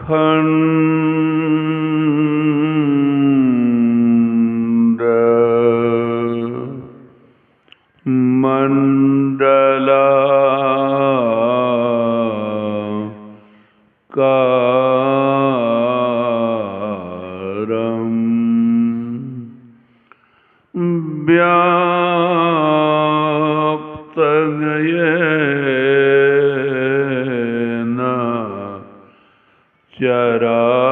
अखंड मंडला कारम व्याप्त येन चराचरम्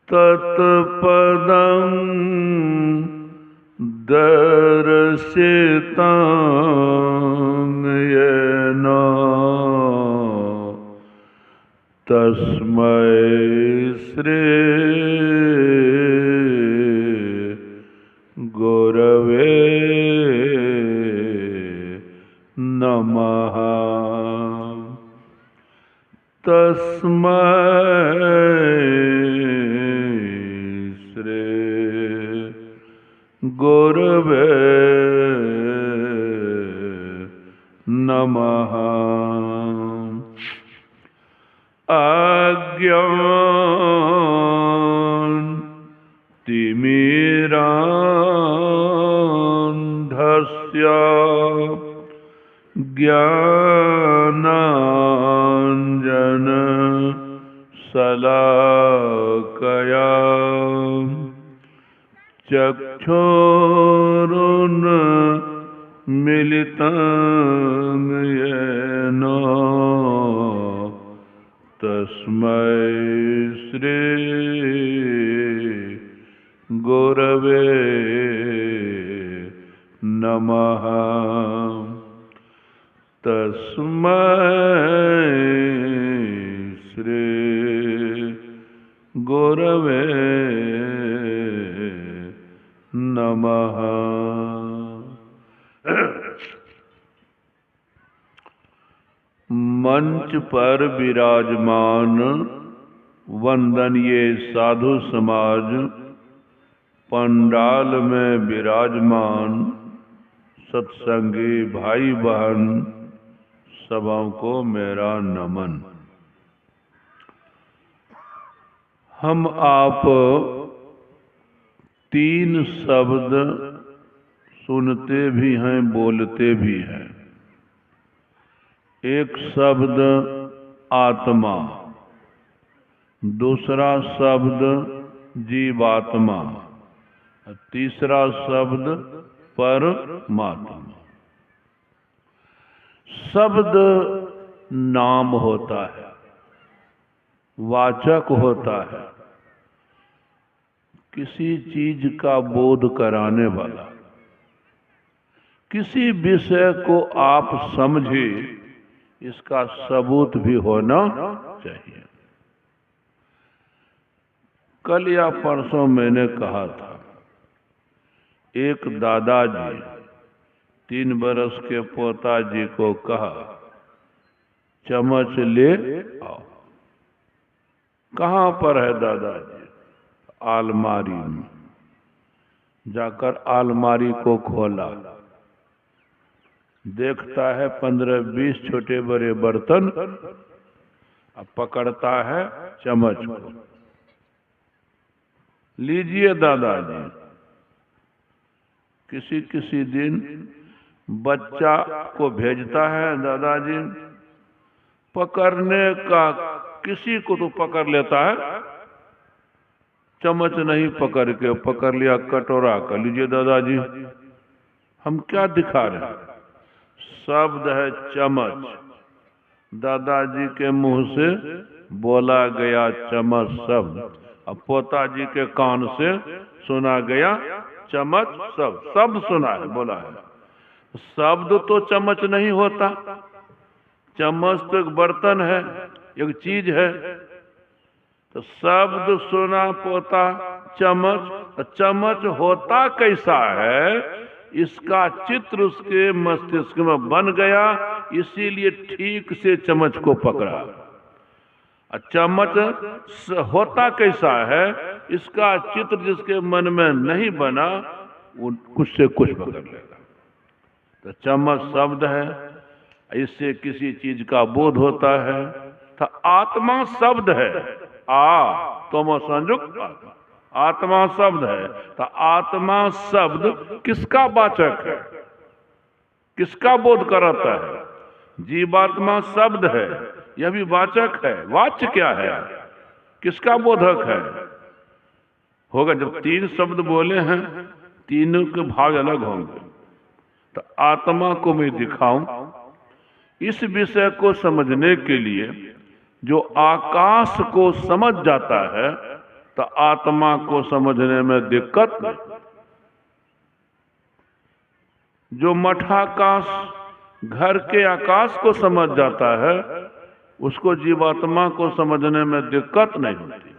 तत्पदं दर्शितं येन तस्मै श्री गुरवे नमः। तस्मै श्री गुरवे नमः। अज्ञानतिमिरान्धस्य ज्ञानाञ्जनशलाकया चक्षुरुन्मीलितं येन तस्मै श्री गुरवे नमः। तस्मै श्री गुरवे नमः। मंच पर विराजमान वंदनीय साधु समाज, पंडाल में विराजमान सत्संगी भाई बहन, सबों को मेरा नमन। हम आप तीन शब्द सुनते भी हैं, बोलते भी हैं। एक शब्द आत्मा, दूसरा शब्द जीवात्मा, तीसरा शब्द परमात्मा। शब्द नाम होता है, वाचक होता है, किसी चीज का बोध कराने वाला। किसी विषय को आप समझे, इसका सबूत भी होना चाहिए। कल या परसों मैंने कहा था, एक दादाजी 3 बरस के पोताजी को कहा, चम्मच ले आओ। कहाँ पर है दादाजी? अलमारी में। जाकर अलमारी को खोला, देखता है 15-20 छोटे बड़े बर्तन, अब पकड़ता है चम्मच को। लीजिए दादाजी। किसी किसी दिन बच्चा को भेजता है दादाजी, पकड़ने का किसी को तो पकड़ लेता है, चम्मच नहीं पकड़ लिया कटोरा का। लीजिए दादाजी। हम क्या दिखा रहे हैं? शब्द है चम्मच। दादाजी के मुंह से बोला गया चम्मच शब्द, अब पोताजी के कान से सुना गया चम्मच शब्द सुना है, बोला है। शब्द तो चम्मच नहीं होता। चम्मच तो एक बर्तन है, एक चीज है। तो शब्द सुना पोता चम्मच, चम्मच होता कैसा है, इसका चित्र उसके मस्तिष्क में बन गया, इसीलिए ठीक से चम्मच को पकड़ा। चम्मच होता कैसा है, इसका चित्र जिसके मन में नहीं बना, वो कुछ से कुछ पकड़ लेगा। तो तो चम्मच शब्द है, इससे किसी चीज का बोध होता है। तो आत्मा शब्द है, तुम संयुक्त आत्मा शब्द है। तो आत्मा शब्द किसका वाचक है, किसका बोध कराता है? जीवात्मा शब्द है, यह भी वाचक है। वाच्य क्या है, किसका बोधक है? होगा जब तीन शब्द बोले हैं, तीनों के भाग अलग होंगे। तो आत्मा को मैं दिखाऊं, इस विषय को समझने के लिए जो आकाश को समझ जाता है, तो आत्मा को समझने में दिक्कत नहीं। जो मठाकाश घर के आकाश को समझ जाता है, उसको जीवात्मा को समझने में दिक्कत नहीं होती।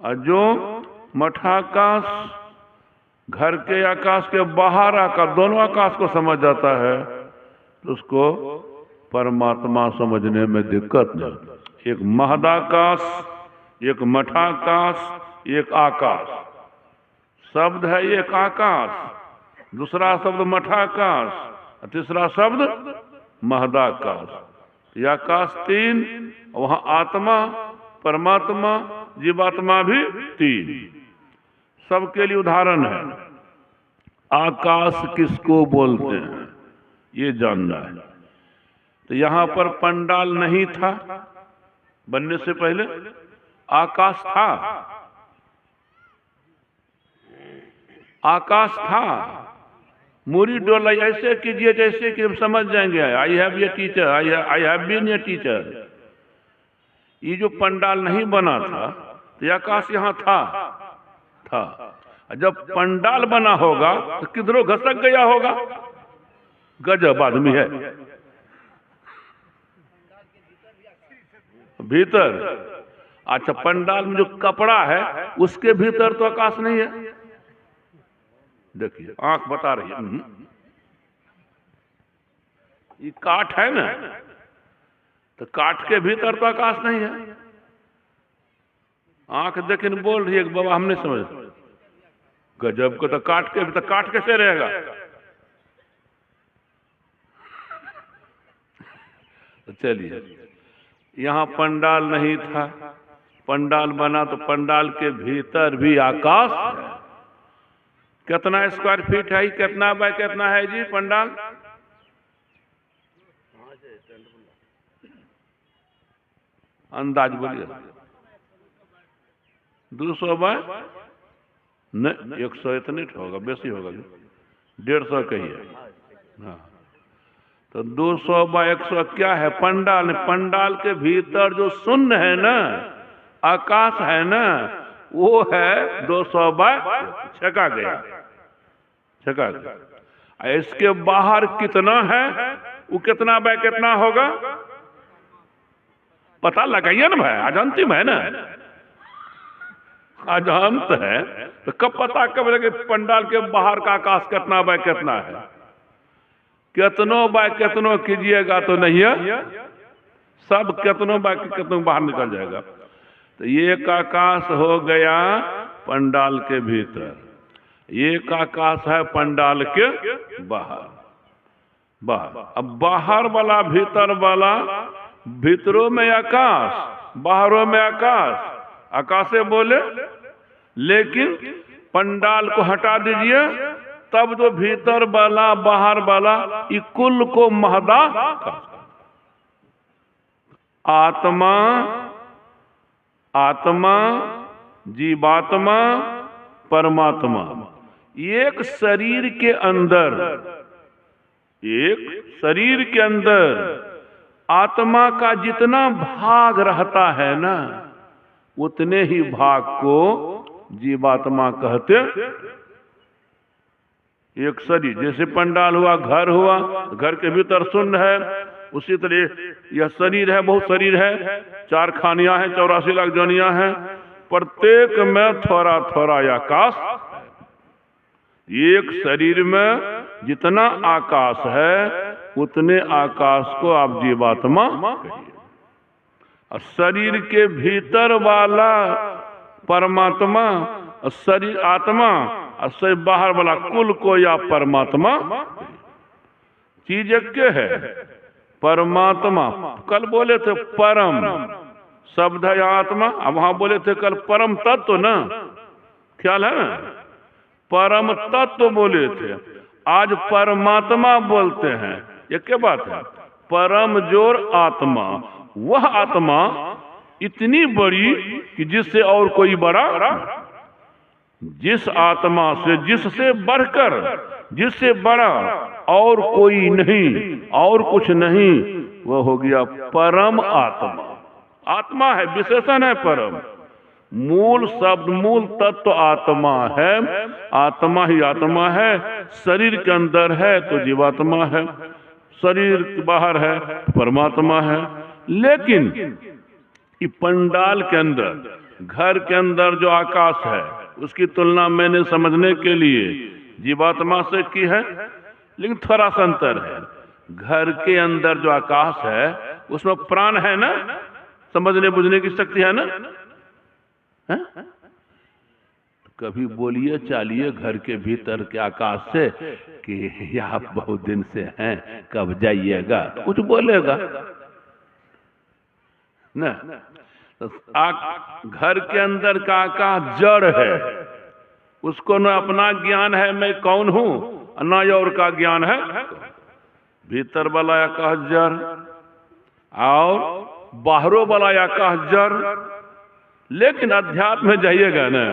और जो मठाकाश घर के आकाश के बाहर आकाश, दोनों आकाश को समझ जाता है, तो उसको परमात्मा समझने में दिक्कत नहीं। एक महदाकाश, एक मठाकाश, एक आकाश। शब्द है एक आकाश, दूसरा शब्द मठाकाश, तीसरा शब्द महदाकाश। यह आकाश तीन, वहां आत्मा, परमात्मा, जीवात्मा भी तीन। सबके लिए उदाहरण है। आकाश किसको बोलते हैं, ये जानना है। तो यहां पर पंडाल नहीं था, बनने से पहले आकाश था। आकाश था। मूरी डोला ऐसे कीजिए जैसे कि हम समझ जाएंगे। I have a teacher, I have been a teacher. ये जो पंडाल नहीं बना था, तो आकाश यहाँ था। जब पंडाल बना होगा तो किधरों घसक गया होगा। गजब आदमी है। भीतर, अच्छा, पंडाल में जो कपड़ा है उसके भीतर तो आकाश नहीं है। देखिए आंख बता रही है। ये काठ है ना, तो काठ के भीतर तो आकाश नहीं है। आंख देखिए बोल रही है कि बाबा हम नहीं समझ। गजब को, तो काठ के भीतर काठ कैसे रहेगा? तो चलिए, यहाँ पंडाल नहीं था, पंडाल बना तो पंडाल के भीतर भी आकाश है। कितना स्क्वायर फीट है, कितना बाय कितना है जी पंडाल? अंदाज बोलिए। 200 बाय नहीं, 100 इतने होगा, बेसी होगा, 150 कहिए। हाँ, तो 200 बाय 100 क्या है? पंडाल। पंडाल के भीतर जो शून्य है ना, आकाश है ना, वो है 200 बाय छका गया। इसके बाहर कितना है, वो कितना बाय कितना होगा? पता लगाइए ना भाई, आज अंतिम है ना, आज अंत है। तो कब पता कब लगे पंडाल के बाहर का आकाश कितना बाय कितना है? कितनों बाय कितनों कीजिएगा तो नहीं है, सब कितनों बाय कितनों बाहर निकल जाएगा। तो एक आकाश हो गया पंडाल के भीतर, एक आकाश है पंडाल के बाहर। अब बाहर वाला भीतर वाला, भीतरों में आकाश, बाहरों में आकाश। आकाशे बोले, लेकिन पंडाल को हटा दीजिए, तब जो भीतर वाला बाहर वाला, ये कुल को महदा। आत्मा, आत्मा, जीवात्मा, परमात्मा, एक शरीर के अंदर, एक शरीर के अंदर आत्मा का जितना भाग रहता है ना, उतने ही भाग को जीवात्मा कहते। एक शरीर, जैसे पंडाल हुआ, घर हुआ, घर के भीतर शून्य है, उसी तरह यह शरीर है, बहुत शरीर है, 4 खानियां हैं, 84 लाख जोनियां हैं, प्रत्येक में थोड़ा थोड़ा आकाश। एक शरीर में जितना आकाश है, उतने आकाश को आप जीवात्मा कहिए। और शरीर के भीतर वाला परमात्मा, शरीर आत्मा, से बाहर वाला कुल को या परमात्मा चीज एक के है परमात्मा। कल बोले थे परम शब्द है आत्मा, अब वहां बोले थे कल परम तत्व ना, ख्याल है ना, परम तत्व बोले थे, आज परमात्मा बोलते हैं। ये क्या बात है? परम जोर आत्मा, वह आत्मा इतनी बड़ी कि जिससे और कोई बड़ा, जिस आत्मा से जिससे बढ़कर जिससे बड़ा और कोई नहीं और कुछ नहीं, वह हो गया परम आत्मा। आत्मा है, विशेषण है परम, मूल शब्द मूल तत्व आत्मा है। आत्मा ही आत्मा है, शरीर के अंदर है तो जीवात्मा है, शरीर के बाहर है परमात्मा है। लेकिन ये पंडाल के अंदर घर के अंदर जो आकाश है उसकी तुलना मैंने समझने के लिए जीवात्मा से की है, लेकिन थोड़ा सा अंतर है। घर के अंदर जो आकाश है उसमें प्राण है ना, समझने बुझने की शक्ति है ना, है? कभी बोलिए चालिए घर के भीतर के आकाश से कि आप बहुत दिन से हैं, कब जाइएगा, तो कुछ बोलेगा ना। तो घर के अंदर का आकाश जड़ है, उसको न अपना ज्ञान है मैं कौन हूं, न और का ज्ञान है। भीतर वाला आकाश जड़ और बाहरों वाला आकाश जड़। लेकिन अध्यात्म में जाइएगा ना,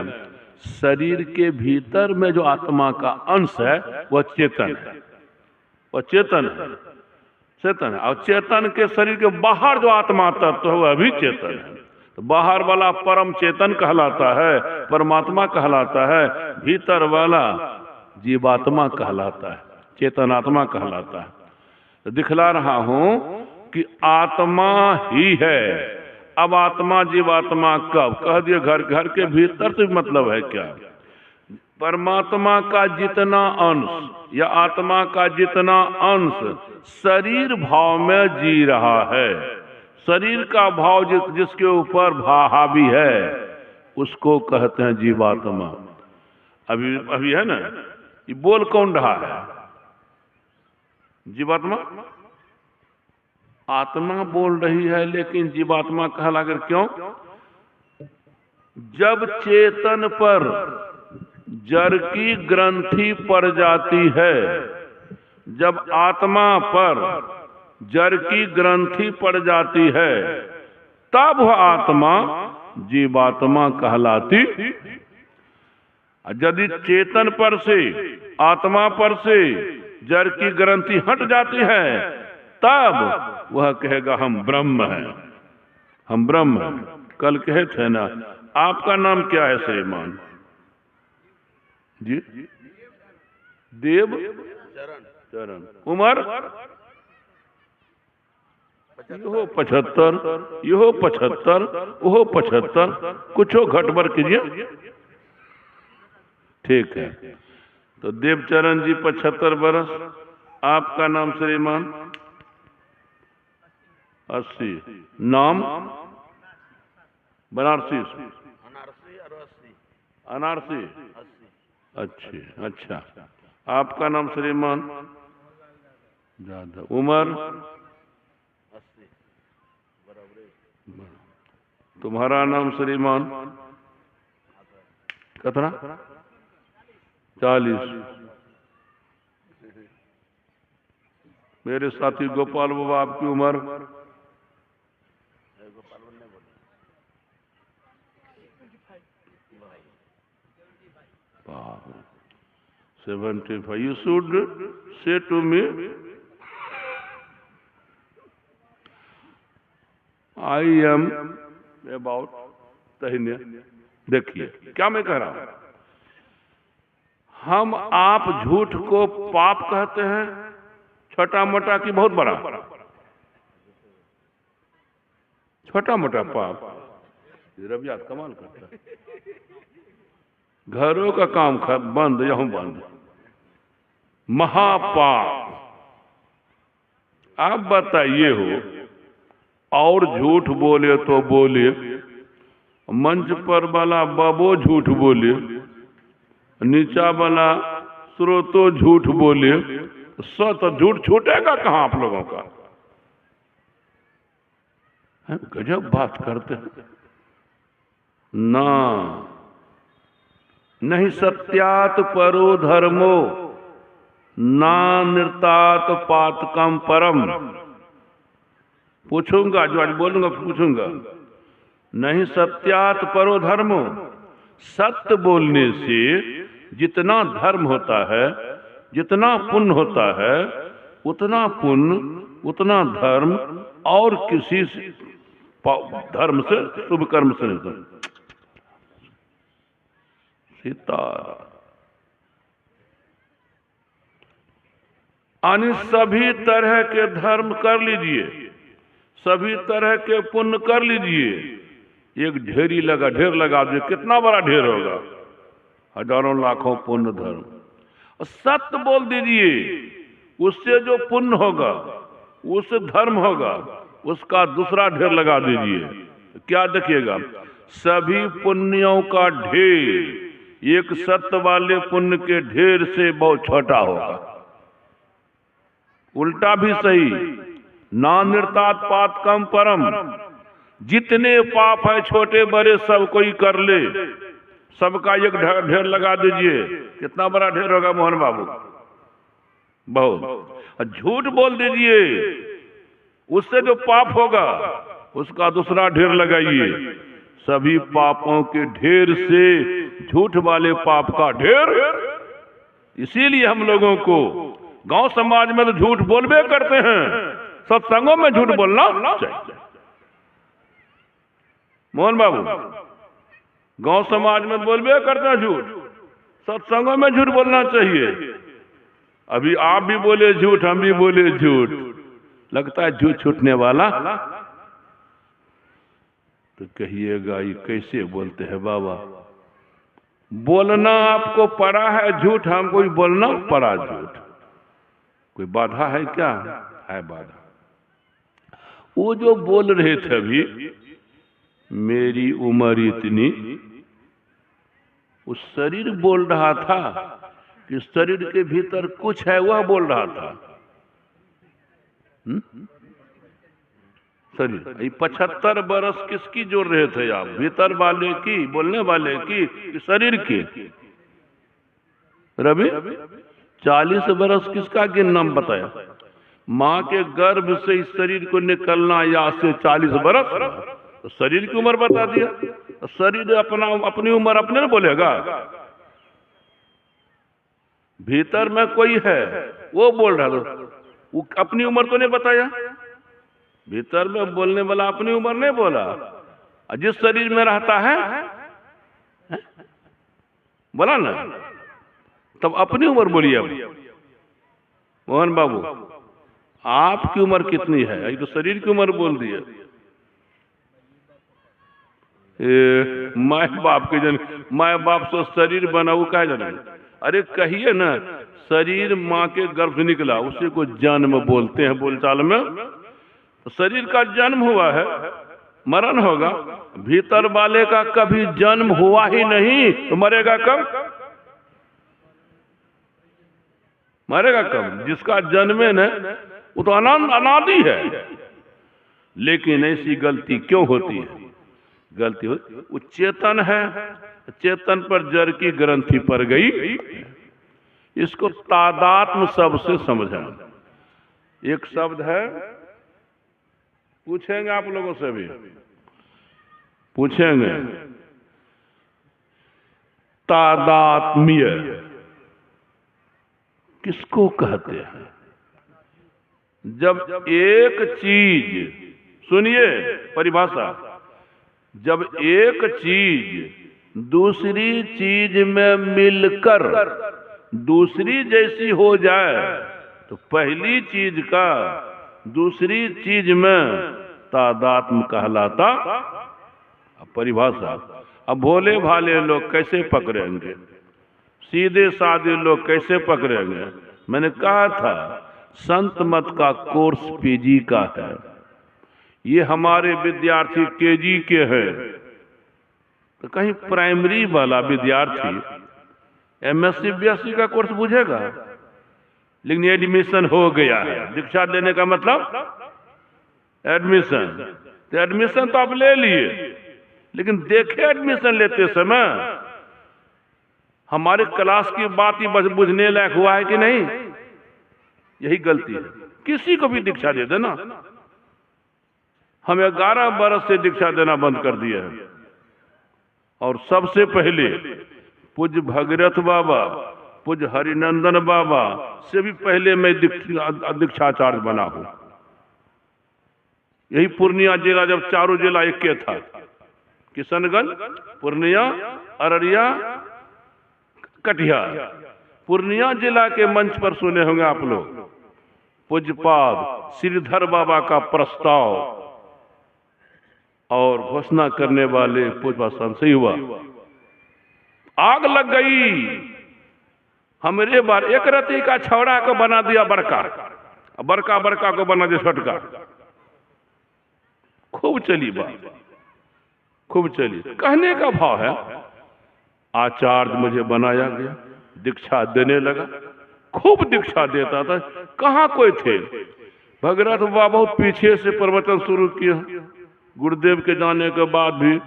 शरीर के भीतर में जो आत्मा का अंश है वह चेतन है, वह चेतन है, चेतन है। और चेतन के शरीर के बाहर जो आत्मा तत्व है वह भी चेतन है। तो बाहर वाला परम चेतन कहलाता है, परमात्मा कहलाता है, भीतर वाला जीवात्मा कहलाता है, चेतनात्मा कहलाता है। तो दिखला रहा हूं कि आत्मा ही है। अब आत्मा जीवात्मा कब कह दिए, घर के भीतर से मतलब है क्या? परमात्मा का जितना अंश या आत्मा का जितना अंश शरीर भाव में जी रहा है, शरीर का भाव जिसके ऊपर हावी है उसको कहते हैं जीवात्मा। अभी है ना, ये बोल कौन रहा है? जीवात्मा। आत्मा बोल रही है लेकिन जीवात्मा कहला कर क्यों? जब चेतन पर जड़ की ग्रंथि पड़ जाती है, जब आत्मा पर जड़ की ग्रंथि पड़ जाती है, तब वह आत्मा जीवात्मा कहलाती। यदि चेतन पर से आत्मा पर से जड़ की ग्रंथि हट जाती है, तब वह कहेगा हम ब्रह्म हैं, हम ब्रह्म हैं। कल कहे थे ना, आपका नाम क्या है श्रीमान जी? देव चरण। उम्र यो 75, यो 75, वो 75, कुछ घटबर कीजिए, ठीक है। तो देवचरण जी 75 बरस। आपका नाम श्रीमान? 80। नाम? बनारसी। अनारसी। अच्छा। आपका नाम श्रीमान? ज्यादा। उम्र? तुम्हारा नाम श्रीमान? कितना? 40। मेरे साथी गोपाल बाबा, आपकी उम्र? 75. You should say to me, I am about तहिन्य। देखिए क्या मैं कह रहा हूं, हम आप झूठ को पाप कहते हैं, छोटा मोटा की बहुत बड़ा? छोटा मोटा पाप। रबियात कमाल करता है, घरों का काम बंद, यहूं बंद, महापाप। आप बताइए हो, और झूठ बोले तो बोले, मंच पर वाला बाबो झूठ बोले, नीचा वाला स्रोतो झूठ बोले, तो झूठ छूटेगा कहां आप लोगों का? गजब बात करते हैं ना। नहीं सत्यात परो धर्मो ना नृतात पातकम परम। पूछूंगा, जो आज बोलूंगा पूछूंगा। नहीं सत्यात परो धर्मो, सत्य बोलने से जितना धर्म होता है, जितना पुण्य होता है, उतना पुण्य, उतना धर्म और किसी धर्म से, शुभ कर्म से नहीं। सीताराम। यानी सभी तरह के धर्म कर लीजिए, सभी तरह के पुण्य कर लीजिए, एक ढेरी लगा, ढेर लगा दीजिए, कितना बड़ा ढेर होगा? हजारों लाखों पुण्य धर्म। सत्य बोल दीजिए, उससे जो पुण्य होगा, उससे धर्म होगा, उसका दूसरा ढेर लगा दीजिए। तो क्या देखिएगा, सभी पुण्यों का ढेर एक सत्य वाले पुण्य के ढेर से बहुत छोटा होगा। उल्टा भी सही, ना नृतात पात कम परम। जितने पाप है छोटे बड़े सब कोई कर ले, सबका एक ढेर लगा दीजिए, कितना बड़ा ढेर होगा मोहन बाबू? बहुत। झूठ बोल दीजिए, उससे जो पाप होगा उसका दूसरा ढेर लगाइए। सभी पापों के ढेर से झूठ वाले पाप का ढेर। इसीलिए हम लोगों को गांव समाज में तो झूठ बोलबे करते हैं, सत्संगों में झूठ बोलना चाहिए। मोहन बाबू, गांव समाज में बोलबे करते हैं झूठ, सत्संगों में झूठ बोलना चाहिए। अभी आप भी बोले झूठ, हम भी बोले झूठ, लगता है झूठ छूटने वाला। तो कहिएगा ये कैसे बोलते हैं बाबा? बोलना आपको पड़ा है झूठ, हमको भी बोलना पड़ा झूठ। कोई बाधा है क्या? है बाधा। वो जो बोल रहे थे अभी, मेरी उम्र इतनी, उस शरीर बोल रहा था कि शरीर के भीतर कुछ है, वह बोल रहा था। शरीर, ये 75 बरस किसकी जोड़ रहे थे आप? भीतर वाले की, बोलने वाले की, शरीर की? रवि 40 बरस किसका नाम बताया? माँ के गर्भ से इस शरीर को निकलना या से 40 बरस, तो शरीर की उम्र बता दिया। तो शरीर अपनी उम्र अपने न बोलेगा। भीतर में कोई है, वो बोल रहा था, वो अपनी उम्र तो नहीं बताया। भीतर में बोलने वाला अपनी उम्र नहीं बोला। जिस शरीर में रहता है बोला ना, तब अपनी उम्र बोलिए। अब मोहन बाबू, आपकी उम्र कितनी है? ये तो शरीर की उम्र बोल दी है। माँ बाप के जन, माँ बाप से शरीर बना, वो क्या जाने? अरे कहिए ना, शरीर माँ के गर्भ से निकला, उसी को जन्म बोलते हैं बोलचाल में। तो शरीर का जन्म हुआ है, मरण होगा। भीतर वाले का कभी जन्म हुआ ही नहीं, तो मरेगा कब? मरेगा कब? जिसका जन्म है न, वो तो अनादि है। लेकिन ऐसी गलती क्यों होती है? गलती होती, वो चेतन है, चेतन पर जड़ की ग्रंथि पर गई। इसको तादात्म्य शब्द से समझा। एक शब्द है, पूछेंगे आप लोगों से भी, पूछेंगे, तादात्म्य किसको कहते हैं? जब एक चीज, सुनिए परिभाषा, जब एक चीज दूसरी चीज में मिलकर दूसरी जैसी हो जाए, तो पहली चीज का दूसरी चीज में तादात्म्य कहलाता। परिभाषा। अब भोले भाले लोग कैसे पकड़ेंगे? सीधे साधे लोग कैसे पकड़ेंगे? मैंने कहा था संत मत का कोर्स पीजी का है, ये हमारे विद्यार्थी केजी के हैं। तो कहीं प्राइमरी वाला विद्यार्थी MSc BSc का कोर्स बुझेगा, लेकिन एडमिशन हो गया है। दीक्षा देने का मतलब एडमिशन। तो एडमिशन तो आप ले लिए, लेकिन देखे एडमिशन लेते समय हमारे क्लास की बात ही बस बुझने लायक हुआ है कि नहीं? यही गलती है। किसी को भी दीक्षा दे देना। हम 11 बरस से दीक्षा देना बंद कर दिए हैं, और सबसे पहले पूज्य भगीरथ बाबा, पूज्य हरिनंदन बाबा से भी पहले मैं दीक्षाचार्य बना हूं। यही पूर्णिया जिला, जब चारों जिला एक के था, किशनगंज, पूर्णिया, अररिया, कटिहार। पूर्णिया जिला के मंच पर सुने होंगे आप लोग पूज्यपाद श्रीधर बाबा का प्रस्ताव और घोषणा करने वाले पूज्य संशय हुआ। आग लग गई। हमरे बार एक रति का छौड़ा को बना दिया बड़का, बड़का बड़का को बना दिया छोटका। खूब चली बात, खूब चली। कहने का भाव है, आचार्य मुझे बनाया गया, दीक्षा देने लगा, खूब दीक्षा देता था। कहाँ कोई थे? भगीरथ बाबा बहुत पीछे से प्रवचन शुरू किया, गुरुदेव के जाने के बाद भी।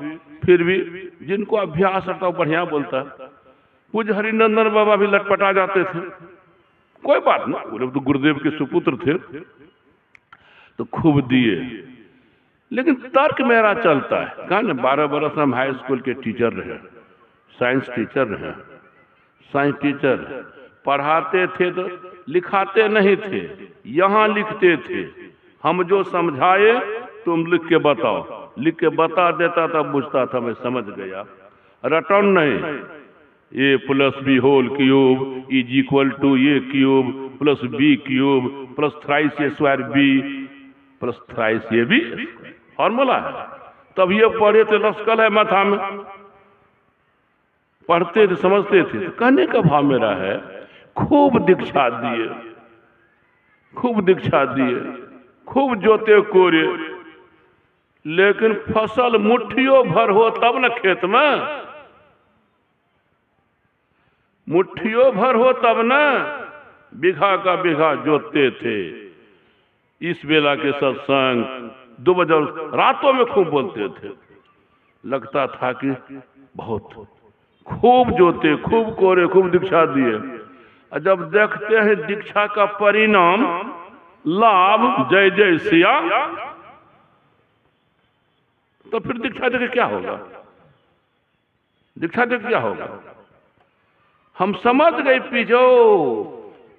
फिर भी जिनको अभ्यास रहता वो बढ़िया बोलता। पूज्य हरिनंदन बाबा भी लटपटा जाते थे। कोई बात नहीं, तो गुरुदेव के सुपुत्र थे, तो खूब दिए। लेकिन तर्क मेरा चलता है। कहा ना, 12 बरस हम हाई स्कूल के टीचर रहे, साइंस टीचर रहे। साइंस टीचर पढ़ाते थे तो लिखाते नहीं थे, यहाँ लिखते थे। हम जो समझाए तुम लिख के बताओ, लिख के बता देता था, बुझता था, मैं समझ गया। रटन नहीं, A plus B whole cube is equal to A cube plus B cube plus thrice A square B plus thrice A B formula है। तब ये पढ़े थे, लश्कल है माथा में, पढ़ते थे, समझते थे। तो कहने का भाव मेरा है, खूब दीक्षा दिए, खूब दीक्षा दिए, खूब जोते कोरे, लेकिन फसल मुट्ठियों भर हो तब न खेत में, मुट्ठियों भर हो तब न बीघा का बीघा जोतते थे। इस बेला के सत्संग 2 बजे रातों में खूब बोलते थे। लगता था कि बहुत खूब जोते, खूब कोरे, खूब दीक्षा दिए। और जब देखते हैं दीक्षा का परिणाम, लाभ, जय जय सिया, तो फिर दीक्षा देके क्या होगा? दीक्षा देके क्या होगा? हम समझ गए पीछो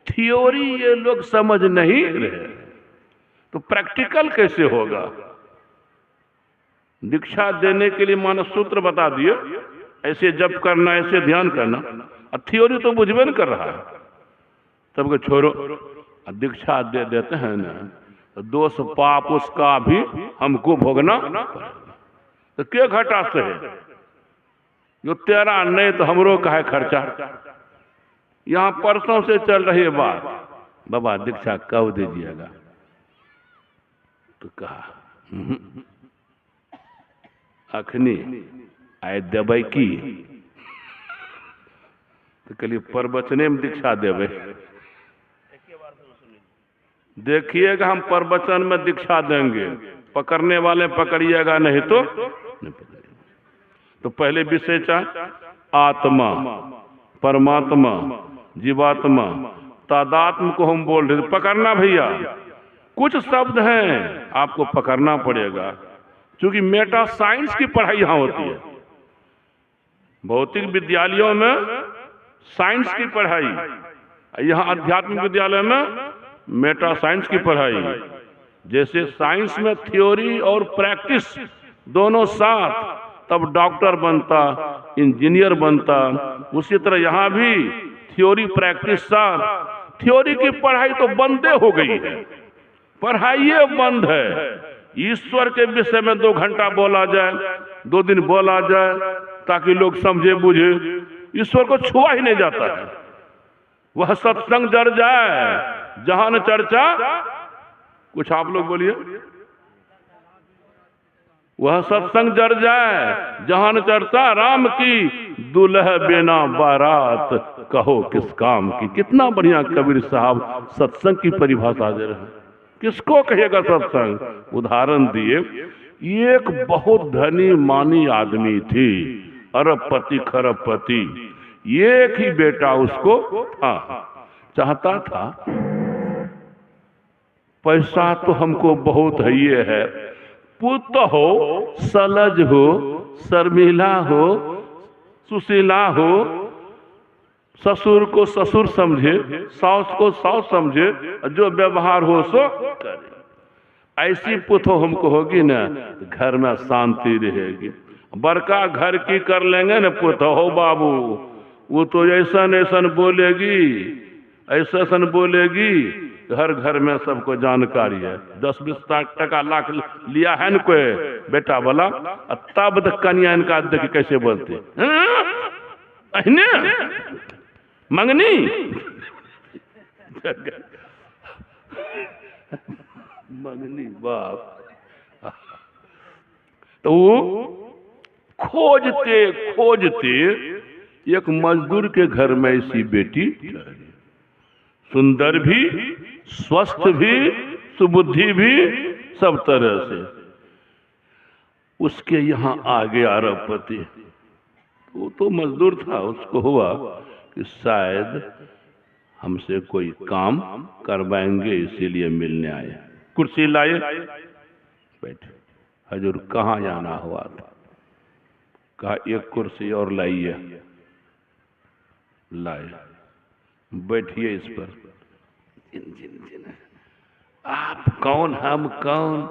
थियोरी ये लोग समझ नहीं रहे, तो प्रैक्टिकल कैसे होगा? दीक्षा देने के लिए मानव सूत्र बता दिए, ऐसे जप करना, ऐसे ध्यान करना, और थियोरी तो बुझबे नहीं कर रहा है। तब को छोड़ो, दीक्षा दे देते हैं ना, तो दोष पाप उसका भी हमको भोगना। तो क्या घटा से है? जो तेरा नहीं तो हमरो का है खर्चा। यहाँ परसों से चल रही है बात, बाबा दीक्षा कब दीजिएगा? तो कहा अखनी आए देवे की, तो कहलिए प्रवचने में दीक्षा देवे। देखिएगा हम प्रवचन में दीक्षा देंगे, पकड़ने वाले पकड़िएगा, नहीं तो नहीं पकड़िएगा। तो पहले विषय चाहे आत्मा, परमात्मा, जीवात्मा, तादात्म को हम बोल रहे थे। पकड़ना भैया, कुछ शब्द हैं आपको पकड़ना पड़ेगा, क्योंकि मेटा साइंस की पढ़ाई यहाँ होती है। भौतिक विद्यालयों में साइंस की पढ़ाई, यहाँ आध्यात्मिक विद्यालय में मेटा साइंस की पढ़ाई। जैसे साइंस में थ्योरी और प्रैक्टिस दोनों साथ, तब डॉक्टर बनता, इंजीनियर बनता। उसी तरह यहाँ भी थ्योरी प्रैक्टिस साथ। थ्योरी की पढ़ाई तो बंदे हो गई है, पढ़ाई बंद है। ईश्वर के विषय में 2 घंटा बोला जाए, 2 दिन बोला जाए, ताकि लोग समझे बुझे। ईश्वर को छुआ ही नहीं जाता है। वह सत्संग जड़ जाए जहां न चर्चा। कुछ आप लोग बोलिए। वह सत्संग जर जाए जहां न चर्चा राम की, दुल्ह बिना बारात कहो किस काम की। कितना बढ़िया कबीर साहब सत्संग की परिभाषा दे रहे हैं। किसको कहेगा सत्संग? उदाहरण दिए, एक बहुत धनी मानी आदमी थी, अरबपति खरबपति, एक ही बेटा उसको था। चाहता था पैसा तो हमको बहुत है, ये है, पुत्र हो, सलज हो, शर्मिला हो, सुशीला हो, ससुर को ससुर समझे, सास को सास समझे, जो व्यवहार हो सो करे। ऐसी पुतो हमको होगी ना, घर में शांति रहेगी। बड़का घर की कर लेंगे ना पुतो हो बाबू, वो तो ऐसा ऐसा बोलेगी, ऐसा बोलेगी, हर घर में सबको जानकारी है। 10-20 टका लाख लिया है न कोई बेटा वाला, तब तक कन्या इनका देख कैसे बोलते अहने मंगनी मंगनी बाप। तो खोजते खोजते एक मजदूर के घर में ऐसी बेटी, सुंदर भी, स्वस्थ भी, सुबुद्धि भी, सब तरह से। उसके यहाँ आ गया अरबपति। वो तो मजदूर था, उसको हुआ कि शायद हमसे कोई काम करवाएंगे, इसीलिए मिलने आए। कुर्सी लाए, बैठे। हजूर कहाँ जाना हुआ था? कहा एक कुर्सी और लाइए। लाए, बैठिए इस पर। आप कौन, हम कौन?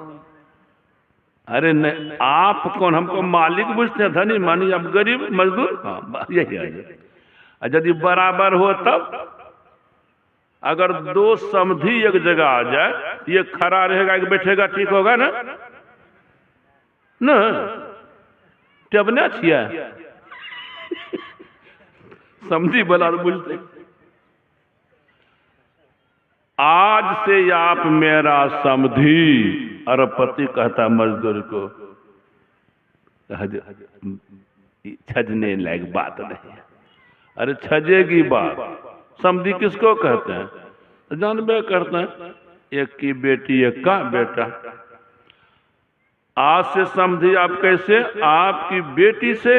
अरे नहीं, आप कौन? हमको मालिक पूछते हैं, धनी मानी, आप गरीब मजदूर। हाँ यही है। यदि बराबर हो तब, अगर दो समधी एक जगह आ जाए, ये खड़ा रहेगा एक बैठेगा, ठीक होगा ना? न टेबना छिया समझी बला बुझते। आज से आप मेरा समधी, अरबपति कहता मजदूर को। छजने लायक बात नहीं है। अरे छजेगी बात। समधी किसको कहते हैं? जानबे करते हैं, एक की बेटी एक का बेटा। आज से समझी आप कैसे? आपकी बेटी से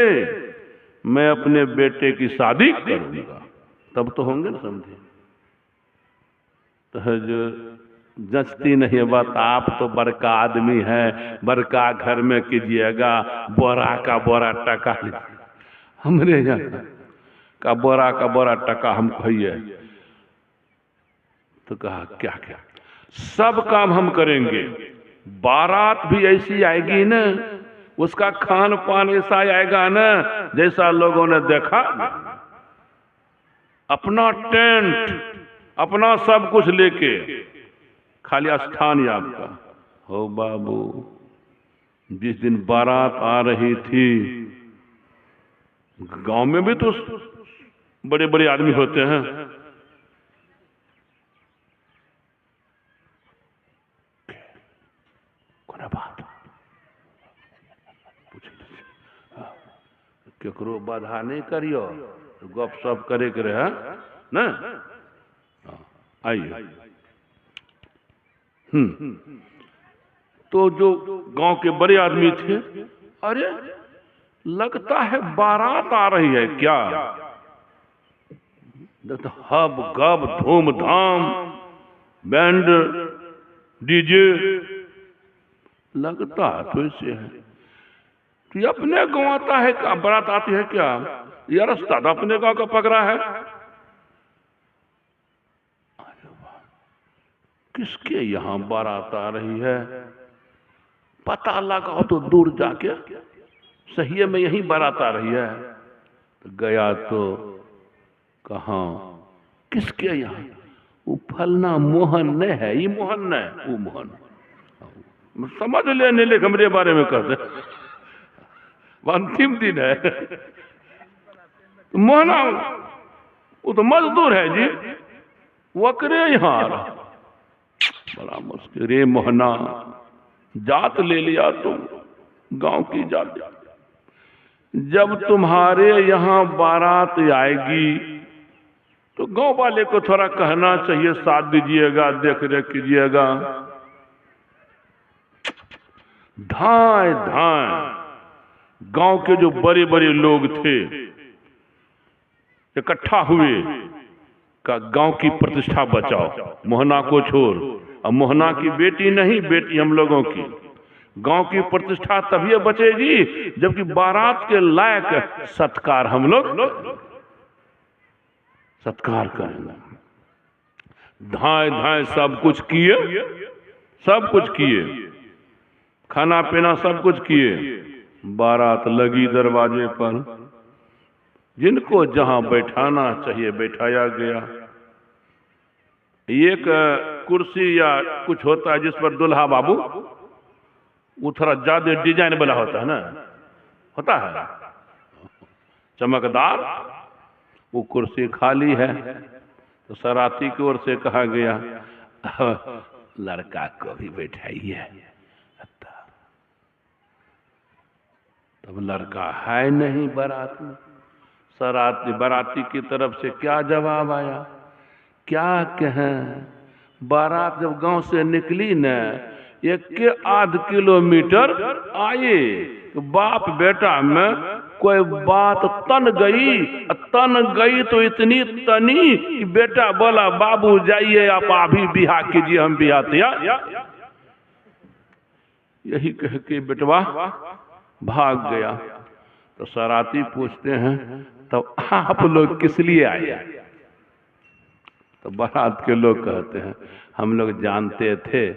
मैं अपने बेटे की शादी करूंगा, तब तो होंगे ना समझे। तो जो जचती नहीं है बात। आप तो बड़का आदमी है, बड़का घर में कीजिएगा, बोरा का बोरा टका हमरे यहाँ का बोरा टका हम कहिए। तो कहा क्या क्या सब काम हम करेंगे। बारात भी ऐसी आएगी ना, उसका खान पान ऐसा आएगा ना जैसा लोगों ने देखा। अपना टेंट, अपना सब कुछ लेके, खाली स्थान आपका हो बाबू। जिस दिन बारात आ रही थी, गांव में भी तो बड़े बड़े आदमी होते हैं। कौन बात केकरो बाधा नहीं करियो, गप सप करे के रहे ना। आइए। तो जो गांव के बड़े आदमी थे, अरे लगता है बारात आ रही है क्या। हब गब धूमधाम, बैंड डीजे, लगता तो ऐसे है। तो ये अपने गांव आता है क्या? बारात आती है क्या? यह रास्ता तो अपने गांव का पकड़ा है। किसके यहाँ बारात आ रही है? पता लगा तो दूर जाके, सही में यही बारात आ रही है। तो गया तो कहाँ, किसके यहाँ? वो फलना मोहन नहीं है, ये मोहन नहीं, वो मोहन। समझ लेने ले हमरे बारे में कहते, अंतिम दिन है। मोहना वो तो मजदूर है जी, वकरे यहाँ आ रहा। बड़ा मुश्किल रे मोहना, जात ले लिया तुम, गांव की जाती। जब तुम्हारे यहाँ बारात आएगी तो गांव वाले को थोड़ा कहना चाहिए, साथ दीजिएगा, देख रेख कीजिएगा। धाए धाए गांव के जो बड़े बड़े लोग थे इकट्ठा हुए का गांव की प्रतिष्ठा बचाओ, मोहना को छोड़। अब मोहना की बेटी नहीं, बेटी हम लोगों की। गांव की प्रतिष्ठा तभी बचेगी जबकि बारात के लायक सत्कार हम लोग सत्कार करें। धाए धाए सब कुछ किए, सब कुछ किए, खाना पीना सब कुछ किए। बारात लगी दरवाजे पर, जिनको जहां बैठाना चाहिए बैठाया गया। एक कुर्सी या कुछ होता है जिस पर दुल्हा बाबू, वो थोड़ा ज्यादा डिजाइन वाला होता है ना, होता है चमकदार। वो कुर्सी खाली है तो सराती की ओर से कहा गया लड़का को भी बैठाइए। तब लड़का है नहीं बारात में। बाराती की तरफ से क्या जवाब आया, क्या कहें। बारात जब गांव से निकली न, 1.5 किलोमीटर आए तो बाप बेटा में कोई बात तन गई तो इतनी तनी कि बेटा बोला बाबू जाइए आप अभी बिहा कीजिए, हम बिहा तैयार। यही कह के बेटवा भाग गया। तो सराती पूछते हैं तो आप लोग किस लिए आए? तो बारात के लोग कहते हैं हम लोग जानते थे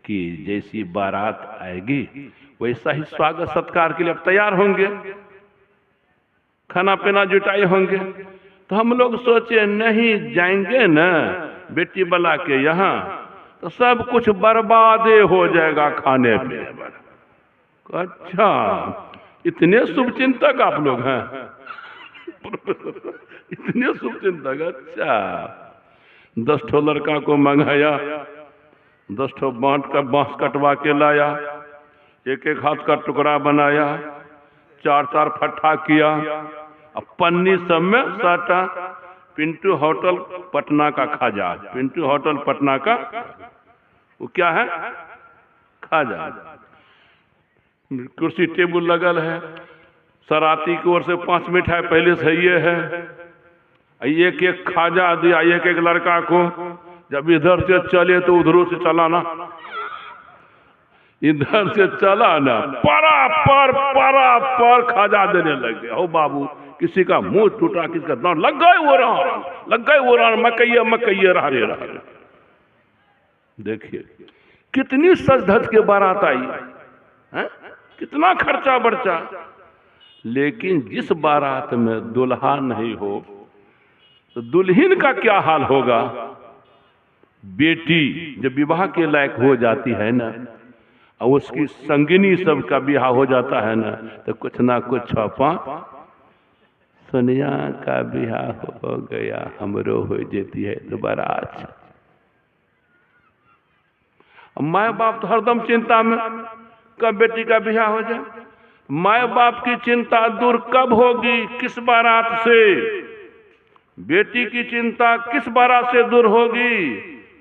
कि जैसी बारात आएगी वैसा ही स्वागत सत्कार के लिए तैयार होंगे, खाना पीना जुटाए होंगे। तो हम लोग सोचे नहीं जाएंगे न बेटी बला के यहाँ तो सब कुछ बर्बाद हो जाएगा खाने पीने पर। अच्छा, इतने शुभचिंतक आप लोग हैं इतने शुभचिंतक। अच्छा, 10 ठो लड़का को मंगाया, 10 ठो बांस कटवा के लाया, एक हाथ का टुकड़ा बनाया, 4 फट्ठा किया, अब पन्नी सब में साटा। पिंटू होटल पटना का खाजा, पिंटू होटल पटना का वो क्या है खाजा। कुर्सी टेबुल लगल है, सराती की ओर से 5 मिठाई पहले से ये है, एक खाजा दिया एक लड़का को। जब इधर से चले तो उधरों से चलाना, इधर से चलाना, पर खाजा देने लग गया। हो बाबू, किसी का मुंह टूटा, किसी का दांत लग गए वो रान मकैया रहा। देखिए कितनी सज धज के बारात आई है, कितना खर्चा बर्चा। लेकिन जिस बारात में दुल्हा नहीं हो तो दुल्हन का क्या हाल होगा। बेटी जब विवाह के लायक हो जाती है ना और उसकी संगिनी सबका ब्याह हो जाता है ना तो कुछ ना कुछ छपा, सोनिया का ब्याह हो गया, हमरो हो जाती है दोबारा। अच्छा, माँ बाप तो हरदम चिंता में कब बेटी का ब्याह हो जाए। माँ बाप की चिंता दूर कब होगी, किस बारात से। बेटी की चिंता किस बारात से दूर होगी,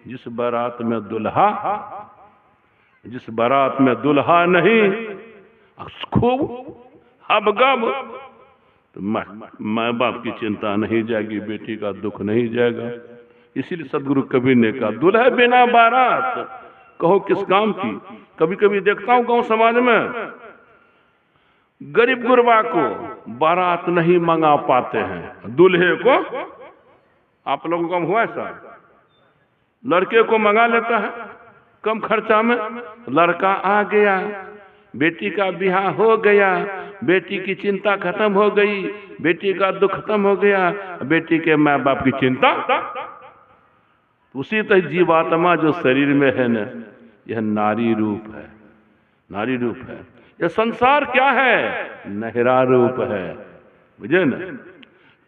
जिस बारात में दुल्हा नहीं खूब हबगब, तो माँ बाप की चिंता नहीं जाएगी, बेटी का दुख नहीं जाएगा। इसीलिए सदगुरु कबीर ने कहा दुल्हे बिना बारात कहो किस काम की। कभी कभी देखता हूं गांव समाज में गरीब गुरबा को बारात नहीं मंगा पाते हैं, दूल्हे को। आप लोगों का हुआ ऐसा? लड़के को मंगा लेता है कम खर्चा में, लड़का आ गया, बेटी का ब्याह हो गया, बेटी की चिंता खत्म हो गई, बेटी का दुख खत्म हो गया, बेटी के माँ बाप की चिंता। उसी तरह जीवात्मा जो शरीर में है न, यह नारी रूप है, नारी रूप है। यह संसार क्या है? नहरा रूप है, बुझे न।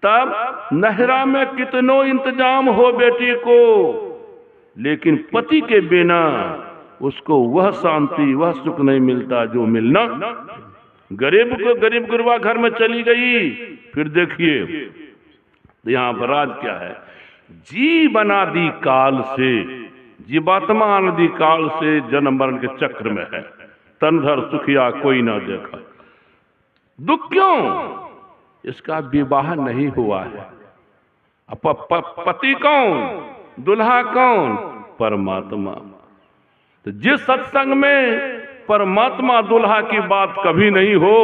तब नहरा में कितनो इंतजाम हो बेटी को, लेकिन पति के बिना उसको वह शांति वह सुख नहीं मिलता जो मिलना। गरीब को गरीब गुरबा घर में चली गई। फिर देखिए तो यहाँ पर राज क्या है, जीवनादि काल से, जीवात्मा आदि काल से जन्म मरण के चक्र में है। तनधर सुखिया कोई ना देखा। दुख क्यों? इसका विवाह नहीं हुआ है। पति कौन? दुल्हा कौन? परमात्मा। तो जिस सत्संग में परमात्मा दुल्हा की बात कभी नहीं हो,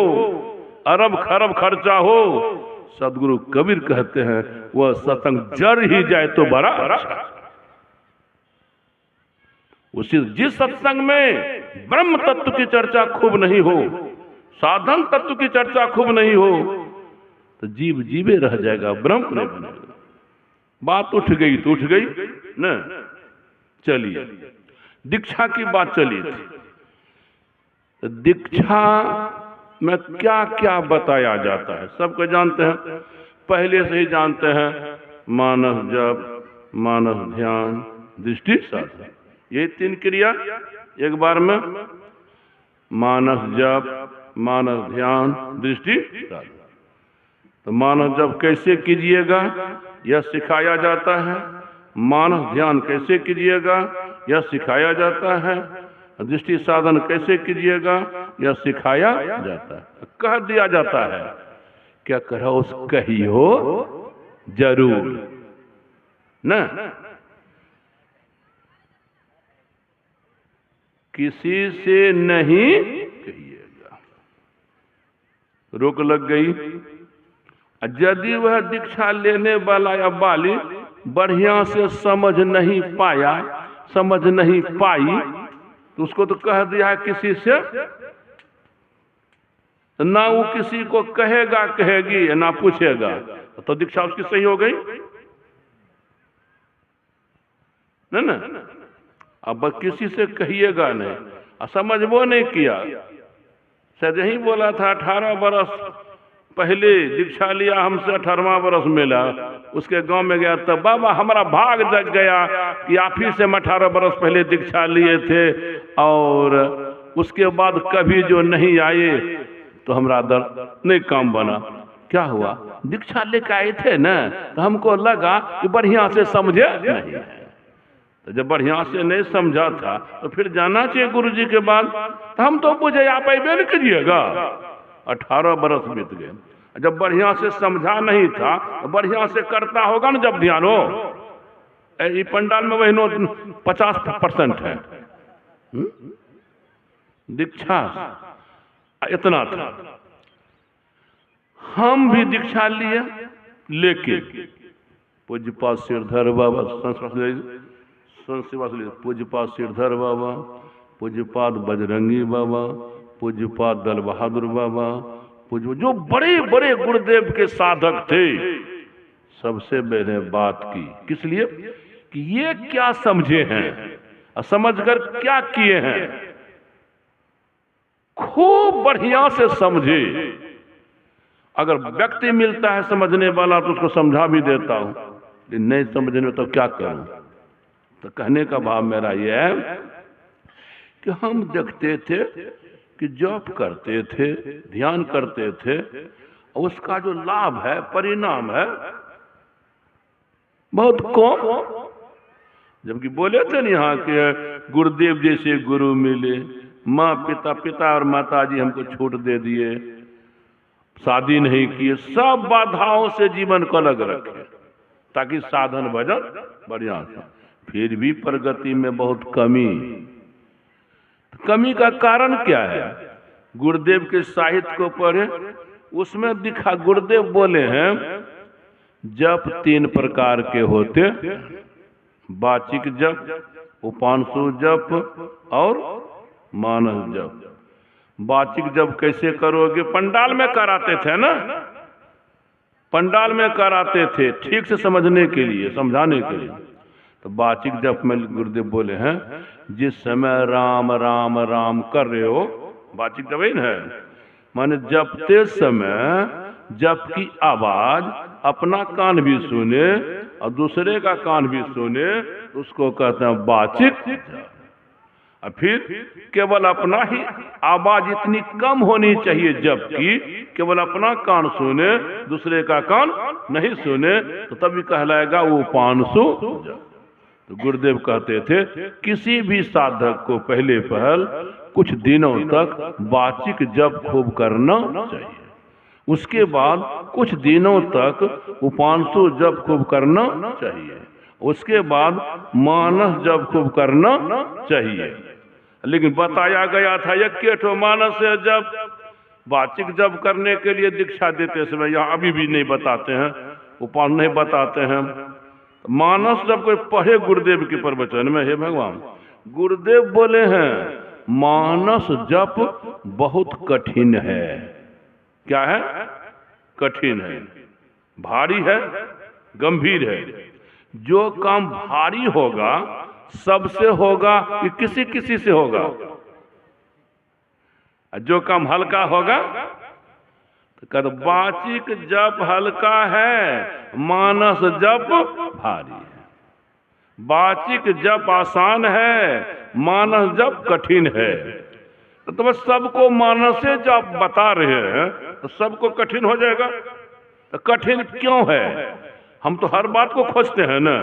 अरब खरब खर्चा हो, सदगुरु कबीर कहते हैं वह सत्संग जर ही जाए तो बड़ा अच्छा। उसी जिस सत्संग में ब्रह्म तत्व की चर्चा खूब नहीं हो, साधन तत्व की चर्चा खूब नहीं हो, तो जीव जीवे रह जाएगा, ब्रह्म नहीं बनेगा। बात उठ गई तो उठ गई न। चलिए दीक्षा की बात चली थी। दीक्षा में क्या क्या बताया जाता है सबको जानते हैं, पहले से ही जानते हैं। मानस जप, मानस ध्यान, दृष्टि साधन, ये 3 क्रिया एक बार में। मानस जप, मानस ध्यान, दृष्टि साधन। तो मानस जप कैसे कीजिएगा यह सिखाया जाता है। मानस ध्यान कैसे कीजिएगा यह सिखाया जाता है। दृष्टि साधन कैसे कीजिएगा यह सिखाया जाता है। कह दिया जाता है क्या करो उस कहियो जरूर न। किसी से नहीं कहिएगा। रोक लग गई। यदि वह दीक्षा लेने वाला या बाली बढ़िया से समझ नहीं पाया, समझ नहीं पाई, तो उसको तो कह दिया है किसी से, ना वो किसी को कहेगा कहेगी ना पूछेगा, तो दीक्षा उसकी सही हो गई ना। अब किसी से कहिएगा नहीं, समझ वो नहीं किया। शायद यही बोला था 18 बरस पहले दीक्षा लिया, हमसे 18वां बरस मिला। उसके गांव में गया तब बाबा हमारा भाग जग गया कि आप ही से 18 बरस पहले दीक्षा लिए थे, और उसके बाद कभी जो नहीं आए तो हमारा दर्द नहीं काम बना। क्या हुआ? दीक्षा लेकर आए थे ना, तो हमको लगा कि बढ़िया से समझे नहीं है। तो जब बढ़िया से नहीं समझा था तो फिर जाना चाहिए गुरु जी के बाद। तो हम तो पूछे आप अबे नहीं करिएगा। 18 बरस बीत गए। जब बढ़िया से समझा नहीं था तो बढ़िया से करता होगा ना जब ध्यान हो। ये पंडाल में वही 50% है। दीक्षा इतना था। हम भी दीक्षा लिए, लेके पूज्यपाद सिरधर बाबा, पूज्यपाद सिरधर बाबा, पूज्यपाद बजरंगी बाबा, पूज्यपाद दल बहादुर बाबा, जो बड़े बड़े गुरुदेव के साधक थे, सबसे मैंने बात की। किस लिए? कि ये क्या समझे हैं और समझकर क्या किए हैं, खूब बढ़िया से समझे। अगर व्यक्ति मिलता है समझने वाला तो उसको समझा भी देता हूं, लेकिन नहीं समझने में तो क्या करूं। तो कहने का भाव मेरा यह है कि हम देखते थे कि जप करते थे, ध्यान करते थे, उसका जो लाभ है, परिणाम है, बहुत कम। जबकि बोले थे ना यहाँ के गुरुदेव जैसे गुरु मिले, माँ पिता और माता जी हमको छूट दे दिए, शादी नहीं किए, सब बाधाओं से जीवन को अलग रखे ताकि साधन भजन बढ़िया से। फिर भी प्रगति में बहुत कमी। कमी का कारण क्या है? गुरुदेव के साहित्य को पढ़े, उसमें दिखा गुरुदेव बोले हैं जप 3 प्रकार के होते, वाचिक जप, उपांशु जप और मानस जप। वाचिक जप कैसे करोगे? पंडाल में कराते थे ना, पंडाल में कराते थे ठीक से समझने के लिए, समझाने के लिए। तो वाचिक जप में गुरुदेव बोले हैं जिस समय राम राम राम कर रहे हो, वाचिक जप है, माने जपते समय जप की आवाज अपना कान भी सुने और दूसरे का कान भी सुने, उसको कहते हैं वाचिक। और फिर केवल अपना ही आवाज इतनी कम होनी चाहिए, जबकि केवल अपना कान सुने, दूसरे का कान नहीं सुने, तो तभी कहलाएगा वो पांसु जप। तो गुरुदेव कहते थे किसी भी साधक को पहले पहल कुछ दिनों तक वाचिक जप खूब करना चाहिए, उसके बाद कुछ दिनों तक उपांशु जप खूब करना चाहिए, उसके बाद मानस जप खूब करना चाहिए। लेकिन बताया गया था एक मानस जप वाचिक जप करने के लिए दीक्षा देते समय, यहाँ अभी भी नहीं बताते हैं, उपान नहीं बताते हैं। मानस जब कोई पढ़े गुरुदेव के प्रवचन में, हे भगवान, गुरुदेव बोले हैं मानस जप बहुत कठिन है। क्या है? कठिन है, भारी है, गंभीर है। जो काम भारी होगा सबसे होगा कि किसी किसी से होगा, जो काम हल्का होगा तो कद वाचिक जप हल्का है, मानस जप भारी है। वाचिक जप आसान है, मानस जप कठिन है। तो बस सबको मानस से जप बता रहे हैं तो सबको कठिन हो जाएगा। तो कठिन क्यों है? हम तो हर बात को खोजते हैं ना,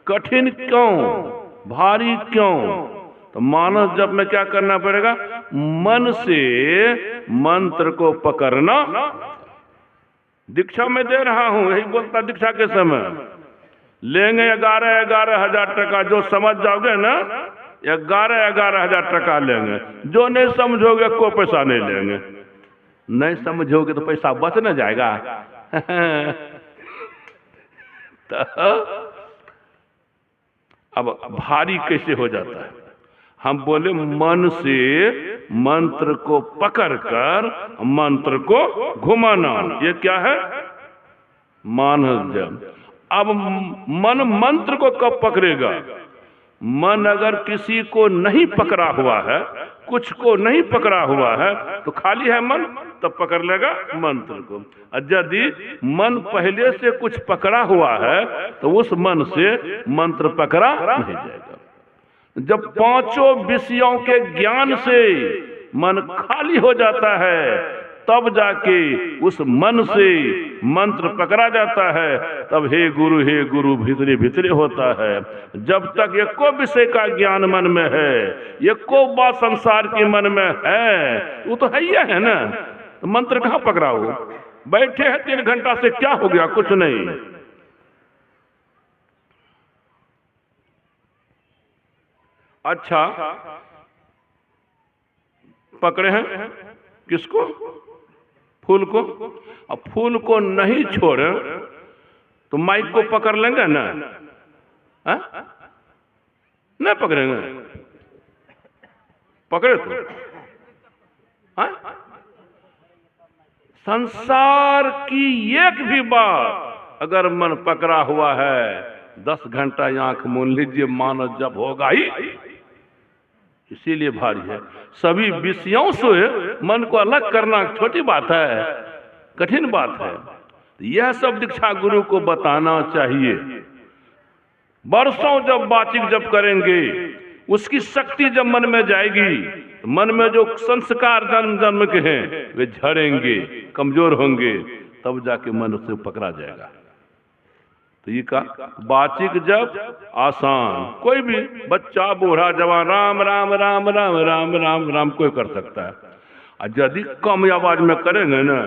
कठिन क्यों, भारी क्यों? तो मानस जप में क्या करना पड़ेगा? मन से मंत्र को पकड़ना। दीक्षा में दे रहा हूं, यही बोलता दीक्षा के समय लेंगे 11,000 टका। जो समझ जाओगे ना 11,000 टका लेंगे, जो नहीं समझोगे कोई पैसा नहीं लेंगे। नहीं समझोगे तो पैसा बच न जाएगा। तो अब भारी कैसे हो जाता है? हम बोले मन से मंत्र को पकड़कर मंत्र को घुमाना, ये क्या है? मानस जप। अब मन मंत्र को कब पकड़ेगा? मन अगर किसी को नहीं पकड़ा हुआ है, कुछ को नहीं पकड़ा हुआ है, तो खाली है मन, तब पकड़ लेगा मंत्र को। और यदि मन पहले से कुछ पकड़ा हुआ है तो उस मन से मंत्र पकड़ा नहीं जाएगा। जब पांचों विषयों के ज्ञान से मन खाली हो जाता है तब जाके उस मन से मंत्र पकड़ा जाता है। तब हे गुरु भीतरे भीतरे होता है। जब तक एको विषय का ज्ञान मन में है, एको बात संसार के मन में है, वो तो है ही है ना, तो मंत्र कहाँ पकड़ा हो? बैठे हैं 3 घंटा से, क्या हो गया? कुछ नहीं। अच्छा, पकड़े हैं किसको? फूल को। अब फूल को नहीं छोड़े तो माइक को पकड़ लेंगे ना? नहीं पकड़ेंगे। पकड़े तो संसार की एक भी बात अगर मन पकड़ा हुआ है, 10 घंटा आंख मूंद लीजिए, मानस जप होगा ही। इसीलिए भारी है। सभी विषयों से मन को अलग करना छोटी बात है, कठिन बात है। यह सब दीक्षा गुरु को बताना चाहिए। वर्षों जब वाचिक जप करेंगे, उसकी शक्ति जब मन में जाएगी, तो मन में जो संस्कार जन्म जन्म के हैं वे झड़ेंगे, कमजोर होंगे, तब जाके मन उसे पकड़ा जाएगा। तो ये का वाचिक जप आसान, कोई भी बच्चा बूढ़ा जवान राम राम राम राम राम राम राम कोई कर सकता है। और यदि कम आवाज में करेंगे ना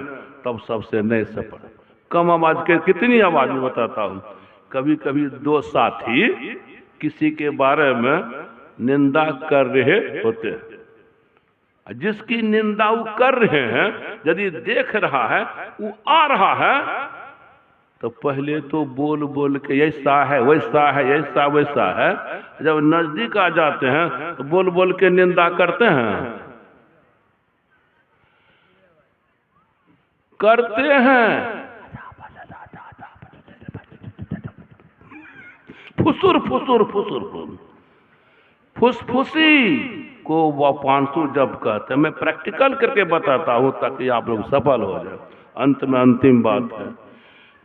तब सबसे नहीं सफल। कम आवाज के कितनी आवाज में बताता हूँ। कभी कभी 2 साथी किसी के बारे में निंदा कर रहे होते हैं। जिसकी निंदा वो कर रहे हैं यदि देख रहा है, वो आ रहा है, तो पहले तो बोल बोल के ऐसा है वैसा है, ऐसा वैसा है। जब नजदीक आ जाते हैं तो बोल बोल के निंदा करते हैं फुसुर फुसुर फुसुर फुसफुसी को वापांसु जब कहते हैं। मैं प्रैक्टिकल करके बताता हूँ ताकि आप लोग सफल हो जाए। अंत में अंतिम बात है,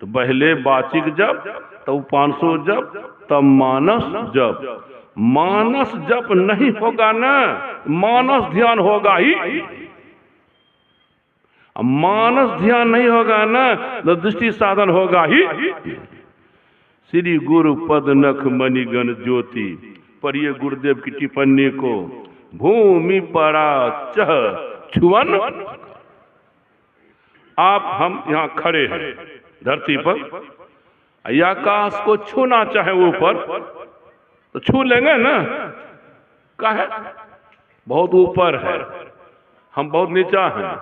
तो पहले वाचिक जप तो 500 जप, तब मानस जप। मानस जप नहीं होगा ना, मानस ध्यान होगा ही। मानस ध्यान नहीं होगा ना तो दृष्टि साधन होगा ही। श्री गुरु पद नख मणिगण ज्योति, पढ़िए गुरुदेव की टिप्पणी को। भूमि पड़ा चह छुअन, आप हम यहाँ खड़े हैं धरती पर, आकाश को छूना चाहे ऊपर तो छू लेंगे ना। काहे? बहुत ऊपर है, हम बहुत नीचा हैं।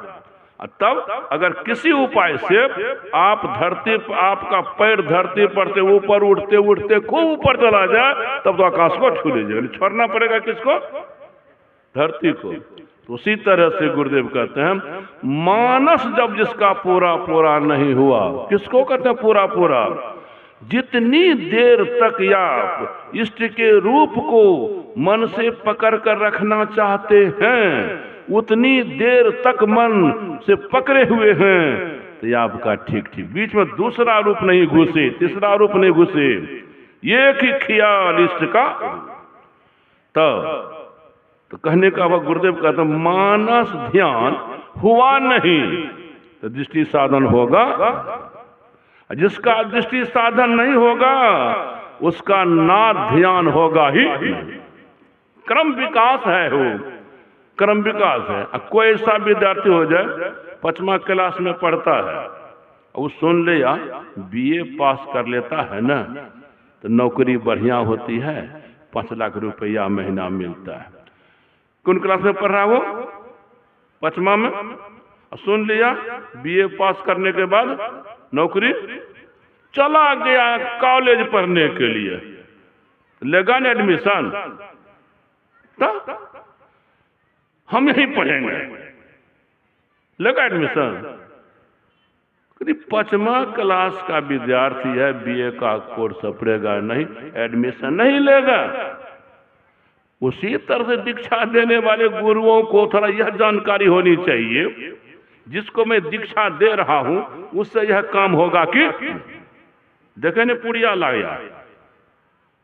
तब अगर किसी उपाय से आप धरती पर, आपका पैर धरती पर से ऊपर उठते उठते खूब ऊपर चला जाए, तब तो आकाश को छू लीजिए। छोड़ना पड़ेगा किसको? धरती को। तो उसी तरह से गुरुदेव कहते हैं, मानस जब जिसका पूरा पूरा नहीं हुआ, किसको कहते हैं पूरा पूरा? जितनी देर तक आप इष्ट के रूप को मन से पकड़ कर रखना चाहते हैं, उतनी देर तक मन से पकड़े हुए हैं, तो ये आपका ठीक ठीक। बीच में दूसरा रूप नहीं घुसे, तीसरा रूप नहीं घुसे, एक ही ख्याल इष्ट का। तब तो कहने का वह गुरुदेव कहते हैं, मानस ध्यान हुआ नहीं तो दृष्टि साधन होगा। जिसका दृष्टि साधन नहीं होगा उसका नाद ध्यान होगा ही। क्रम विकास है, वो क्रम विकास है। कोई ऐसा विद्यार्थी हो जाए 5वां क्लास में पढ़ता है, वो सुन ले या BA पास कर लेता है ना, तो नौकरी बढ़िया होती है, 5 लाख रुपया महीना मिलता है। कौन क्लास में पढ़ रहा वो? 5वां में। सुन लिया BA पास करने के बाद नौकरी, चला गया कॉलेज पढ़ने के लिए, लेगा ना एडमिशन, तो हम यहीं पढ़ेंगे, लेगा एडमिशन। 5वां क्लास का विद्यार्थी है, BA का कोर्स पढ़ेगा नहीं, एडमिशन नहीं लेगा। उसी तरह से दीक्षा देने वाले गुरुओं को थोड़ा यह जानकारी होनी चाहिए, जिसको मैं दीक्षा दे रहा हूं उससे यह काम होगा कि देखे ने पुड़िया लाया,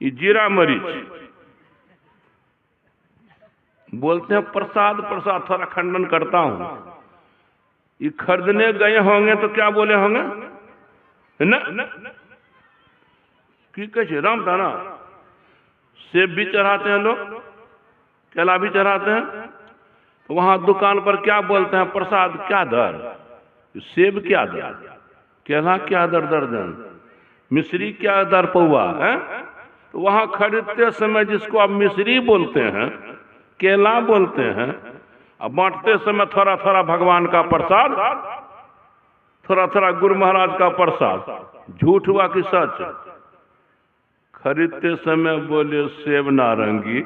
ये जीरा मरीच बोलते हैं प्रसाद प्रसाद, थोड़ा खंडन करता हूं। ये खरीदने गए होंगे तो क्या बोले होंगे ना, कि कैसे राम था ना, सेब भी चढ़ाते हैं लोग, केला भी चढ़ाते हैं, तो वहां दुकान पर क्या बोलते हैं? प्रसाद क्या दर, सेब क्या दर, केला क्या दर दर्जन, मिश्री क्या दर पौवा है। तो वहां खरीदते समय जिसको आप मिश्री बोलते हैं, केला बोलते हैं, अब बांटते समय थोड़ा थोड़ा भगवान का प्रसाद, थोड़ा थोड़ा गुरु महाराज का प्रसाद। झूठ हुआ कि सच? खरीदते समय बोले सेब नारंगी,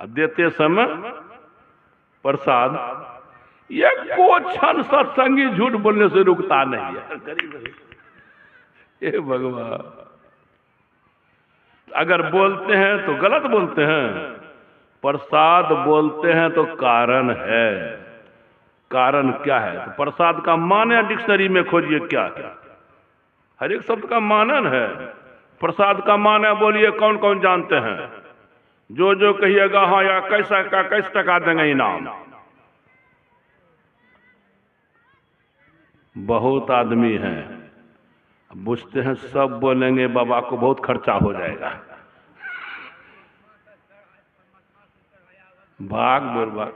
देते समय प्रसाद। ये को क्षण सत्संगी झूठ बोलने से रुकता नहीं है। ये भगवान, अगर बोलते हैं तो गलत बोलते हैं, प्रसाद बोलते हैं तो कारण है। कारण क्या है? तो प्रसाद का माने डिक्शनरी में खोजिए क्या है, हर एक शब्द का मानन है। प्रसाद का माने बोलिए कौन कौन जानते हैं? जो जो कहिएगा हाँ या कैसा का कैसे टका देंगे इनाम। बहुत आदमी हैं बुझते हैं, सब बोलेंगे बाबा को बहुत खर्चा हो जाएगा, भाग बुरभाग।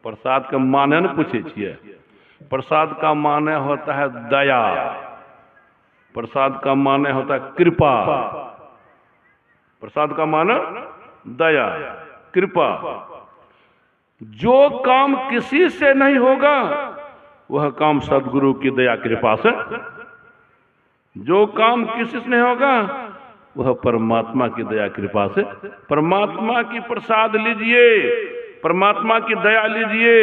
प्रसाद का माने न पूछे छिए। प्रसाद का माने होता है दया, प्रसाद का माने होता है कृपा। प्रसाद का माने दया कृपा। जो काम किसी से नहीं होगा वह काम सदगुरु की दया कृपा से, जो काम किसी से नहीं होगा वह परमात्मा की दया कृपा से। परमात्मा की प्रसाद लीजिए, परमात्मा की दया लीजिए,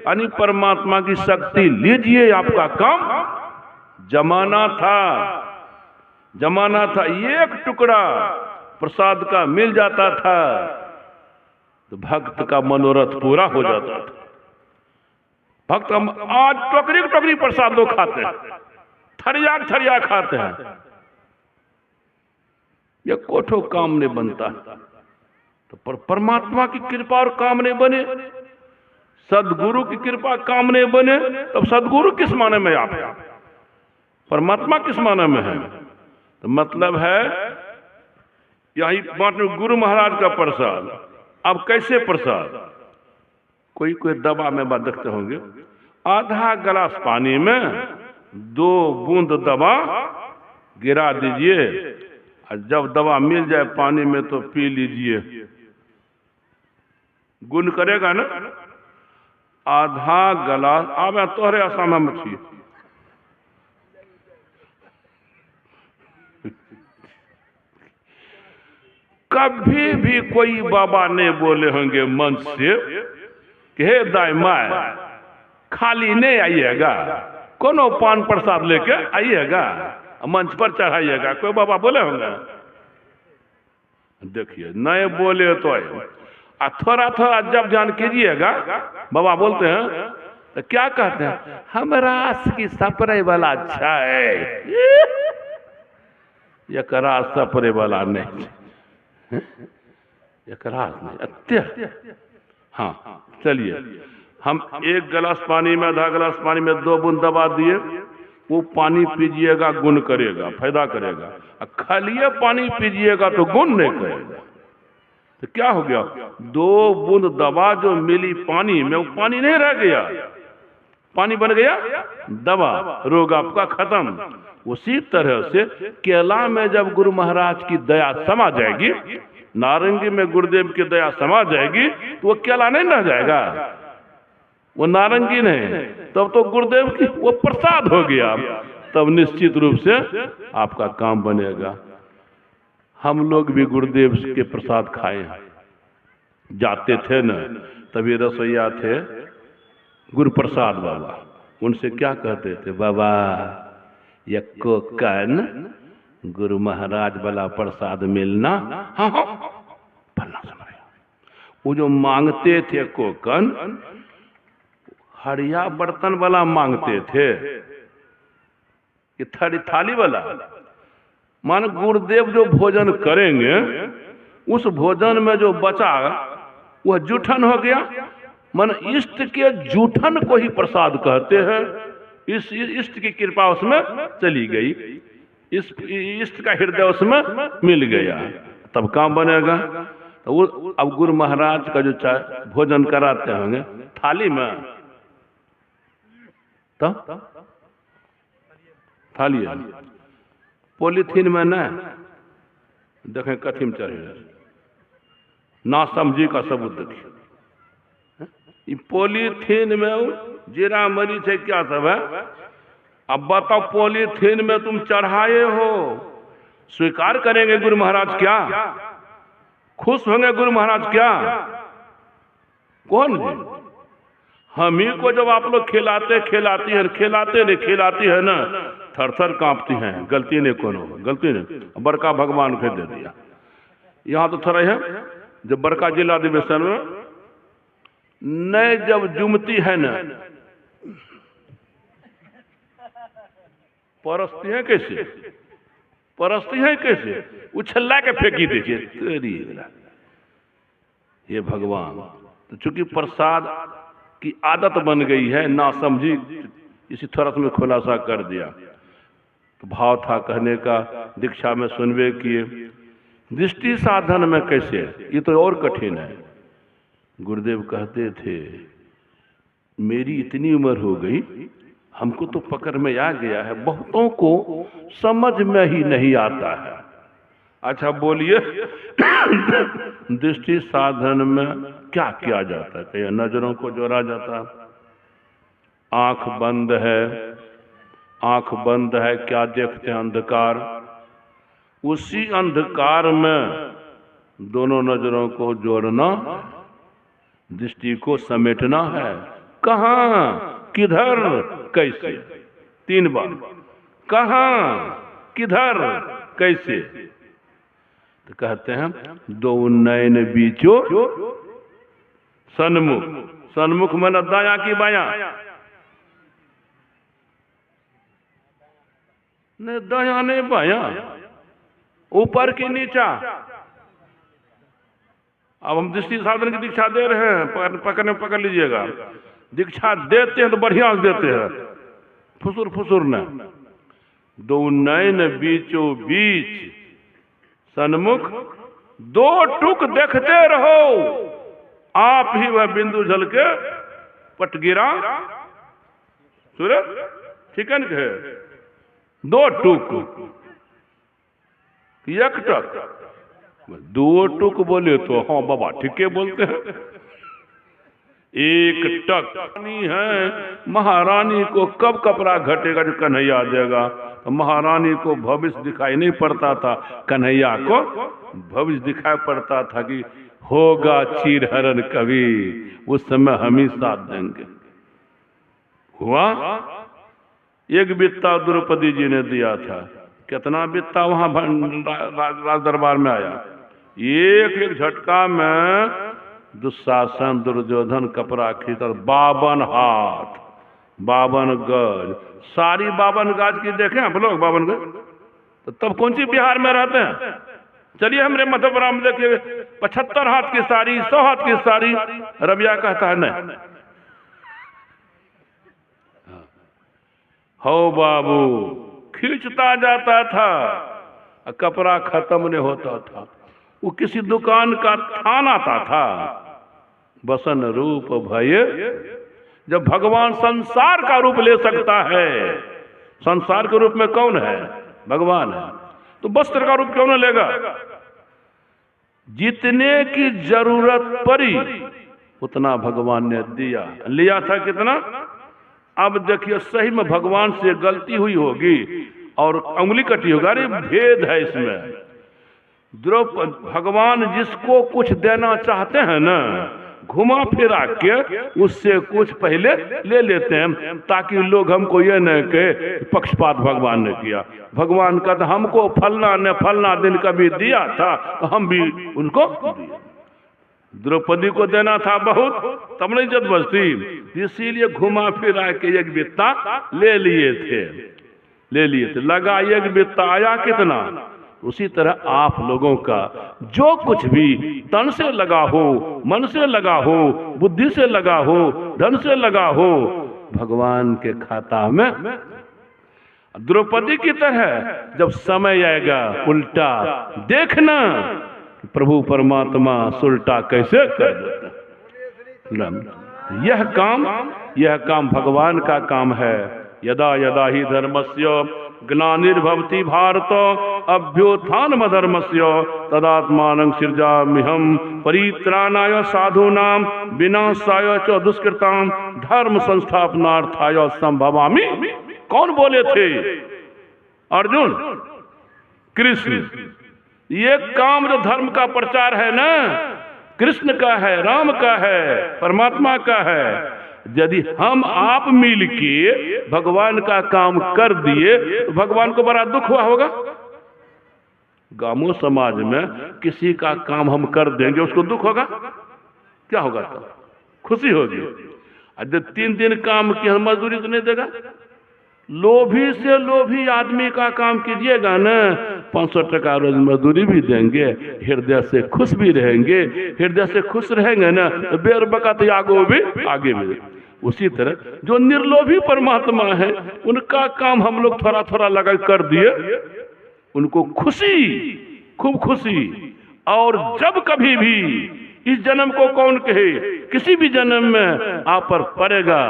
यानी परमात्मा की शक्ति लीजिए। आपका काम जमाना था एक टुकड़ा प्रसाद का मिल जाता था तो भक्त का मनोरथ पूरा हो जाता था। भक्त आज टोकरी प्रसाद लोग खाते हैं, थरिया खाते हैं। या कोठो काम नहीं बनता। तो पर परमात्मा की कृपा और काम नहीं बने, सदगुरु की कृपा काम नहीं बने, तब सदगुरु किस माने में आप है, परमात्मा किस माने में है? तो मतलब है यही बात में गुरु महाराज का प्रसाद। अब कैसे प्रसाद? कोई कोई दवा में बात देखते होंगे, आधा गिलास पानी में 2 बूंद दवा गिरा दीजिए और जब दवा मिल जाए पानी में तो पी लीजिए, गुण करेगा ना। आधा गिलास आवे तोहरे आसाम में छी, कभी भी कोई बाबा नहीं बोले होंगे मन से कि हे दाई माय खाली नहीं आइएगा, कोनो पान प्रसाद लेके आइएगा, मंच पर चढ़ाइएगा, कोई बाबा बोले होंगे? देखिए नहीं बोले तो थोड़ा थोड़ा जब ध्यान कीजिएगा, बाबा बोलते हैं तो क्या कहते हैं, हमरा की सपरे वाला अच्छा है, ये करा सपरे वाला नहीं, ये करा नहीं अत्य। हाँ चलिए, हम 1 गिलास पानी में, आधा गिलास पानी में 2 बूंद दबा दिए, वो पानी पीजिएगा गुण करेगा, फायदा करेगा। खालिए पानी पीजिएगा तो गुण नहीं करेगा। तो क्या हो गया, 2 बूंद दवा जो मिली पानी में, वो पानी नहीं रह गया, पानी बन गया दवा, रोग आपका खत्म। उसी तरह से केला में जब गुरु महाराज की दया समा जाएगी, नारंगी में गुरुदेव की दया समा जाएगी, तो वो केला नहीं रह जाएगा, वो नारंगी नहीं, तब तो गुरुदेव की वो प्रसाद हो गया, तब निश्चित रूप से आपका काम बनेगा। हम लोग भी गुरुदेव के प्रसाद खाए हैं, जाते थे न, तभी रसोईया थे गुरु प्रसाद बाबा, उनसे क्या कहते थे, बाबा यक्को कन गुरु महाराज वाला प्रसाद मिलना। हाँ हाँ पढ़ना सुन रहे, वो जो मांगते थे कोकन, हरिया बर्तन वाला मांगते थे कि थाली वाला। मान गुरुदेव जो भोजन करेंगे, उस भोजन में जो बचा वह जूठन हो गया, मन इष्ट के जूठन को ही प्रसाद कहते हैं। इस इष्ट की कृपा उसमें चली गई, इस इष्ट का हृदय उसमें मिल गया, तब काम बनेगा। तो वो अब गुरु महाराज का जो भोजन कराते होंगे थाली में, तो थाली है, पॉलीथीन में न देखें कथी में चढ़े, ना समझी का सबूत देखिए। पॉलीथीन में जीरा मरीच है, क्या सब है? अब बताओ, पॉलीथीन में तुम चढ़ाए हो, स्वीकार करेंगे गुरु महाराज क्या? खुश होंगे गुरु महाराज क्या? कौन जी? हम ही को जब आप लोग खिलाती है ना, थर थर कांपती हैं। गलती नहीं कोनो, गलती नहीं, बड़का भगवान को दे दिया। यहाँ तो थोड़ा है जब बड़का जिला अधिवेशन में नहीं जब जुमती है न, परस्ती है कैसे, परस्ती है कैसे, उछल्ला के फेंकी दीजिए तेरी। ये भगवान, तो चूंकि प्रसाद की आदत बन गई है, ना समझी इसी थोड़ा में खुलासा कर दिया। तो भाव था कहने का, दीक्षा में सुनवे किए, दृष्टि साधन में कैसे, ये तो और कठिन है। गुरुदेव कहते थे, मेरी इतनी उम्र हो गई, हमको तो पकड़ में आ गया है, बहुतों को समझ में ही नहीं आता है। अच्छा बोलिए, दृष्टि साधन में क्या किया जाता है? कहीं नजरों को जोड़ा जाता है, आंख बंद है, आंख बंद है, क्या देखते हैं? अंधकार। उसी अंधकार में दोनों नजरों को जोड़ना, दृष्टि को समेटना है। कहां, किधर, कैसे? 3 बार, कहां, किधर, कैसे? तो कहते हैं, 2 नयन बीचो सन्मुख। सन्मुख में न दाया की बाया, न दाया नहीं बाया, ऊपर की नीचा। अब हम दृष्टि साधन की दीक्षा दे रहे हैं, पकड़ लीजिएगा। दीक्षा देते हैं तो बढ़िया से देते हैं, फुसुर फुसुर न। दो नैन बीचों बीच सन्मुख, दो टुक देखते रहो, आप ही वह बिंदु जल के पट गिरा सूरज। ठीक है न? दो टुक, एक टक, दो टुक बोले तो हाँ बाबा ठीक है बोलते हैं। एक टक है। महारानी को कब कपड़ा घटेगा जो कन्हैया आ जाएगा? तो महारानी को भविष्य दिखाई नहीं पड़ता था, कन्हैया को भविष्य दिखाई पड़ता था कि होगा चीरहरण कभी, उस समय हम ही साथ देंगे। हुआ। एक बित्ता द्रौपदी जी ने दिया था। कितना बित्ता वहां राज दरबार में आया? एक एक झटका में दुशासन दुर्योधन कपड़ा खींचा, 52 हाथ 52 गज, सारी 52 गज की देखें आप लोग 52 गज। तो तब कौन सी बिहार में रहते हैं? चलिए हमारे मधुपुरा में देखिए 75 हाथ की साड़ी, 100 हाथ की साड़ी। रबिया कहता है नहीं। हो बाबू, खींचता जाता था, कपड़ा खत्म नहीं होता था। वो किसी दुकान का थान आता था। बसन रूप भय, जब भगवान संसार का रूप ले सकता है, संसार के रूप में कौन है? भगवान है, तो वस्त्र का रूप क्यों न लेगा? जितने की जरूरत पड़ी उतना भगवान ने दिया। लिया था कितना? अब देखिए सही में भगवान से गलती हुई होगी और उंगली कटी होगी। अरे भेद है इसमें। द्रौपदी, भगवान जिसको कुछ देना चाहते हैं ना, घुमा फिरा के उससे कुछ पहले ले लेते हैं, ताकि लोग हमको ये न कहे पक्षपात भगवान ने किया। भगवान का तो हमको फलना ने फलना दिन कभी दिया था तो हम भी उनको दिए। द्रौपदी को देना था बहुत, तब नहीं जबरदस्ती, इसीलिए घुमा फिरा के एक बित्ता ले लिए थे। लगा एक बित्ता, आया कितना? उसी तरह आप लोगों का जो कुछ भी तन से लगा हो, मन से लगा हो, बुद्धि से लगा हो, धन से लगा हो, भगवान के खाता में। द्रौपदी की तरह जब समय आएगा उल्टा देखना, प्रभु परमात्मा सुलटा कैसे कर देता। यह काम भगवान का काम है। यदा यदा ही धर्मस्य ग्लानिर्भवति भारत अभ्युत्थानम धर्मस्य तदात्मानं सृजाम्यहम् परित्राणाय साधूनां विनाशाय च दुष्कृतां धर्म संस्थापनार्थाय संभवामि। कौन बोले थे? अर्जुन, कृष्ण। ये काम जो धर्म का प्रचार है ना, कृष्ण का है, राम का है, परमात्मा का है। यदि हम आप मिल के भगवान का काम कर दिए तो भगवान को बड़ा दुख हुआ होगा। गांवों समाज में किसी का काम हम कर देंगे, उसको दुख होगा? क्या होगा? तो खुशी होगी। जब 3 दिन काम की मजदूरी तो नहीं देगा। लोभी से लोभी आदमी का काम कीजिएगा ना, 500 टका रोज मजदूरी भी देंगे, हृदय से खुश भी रहेंगे। हृदय से खुश रहेंगे ना तो बेरबकत आगे भी। उसी तरह जो निर्लोभी परमात्मा है, उनका काम हम लोग थोड़ा थोड़ा लगा कर दिए, उनको खुशी, खूब खुशी। और जब कभी भी इस जन्म को कौन कहे, किसी भी जन्म में आप पर पड़ेगा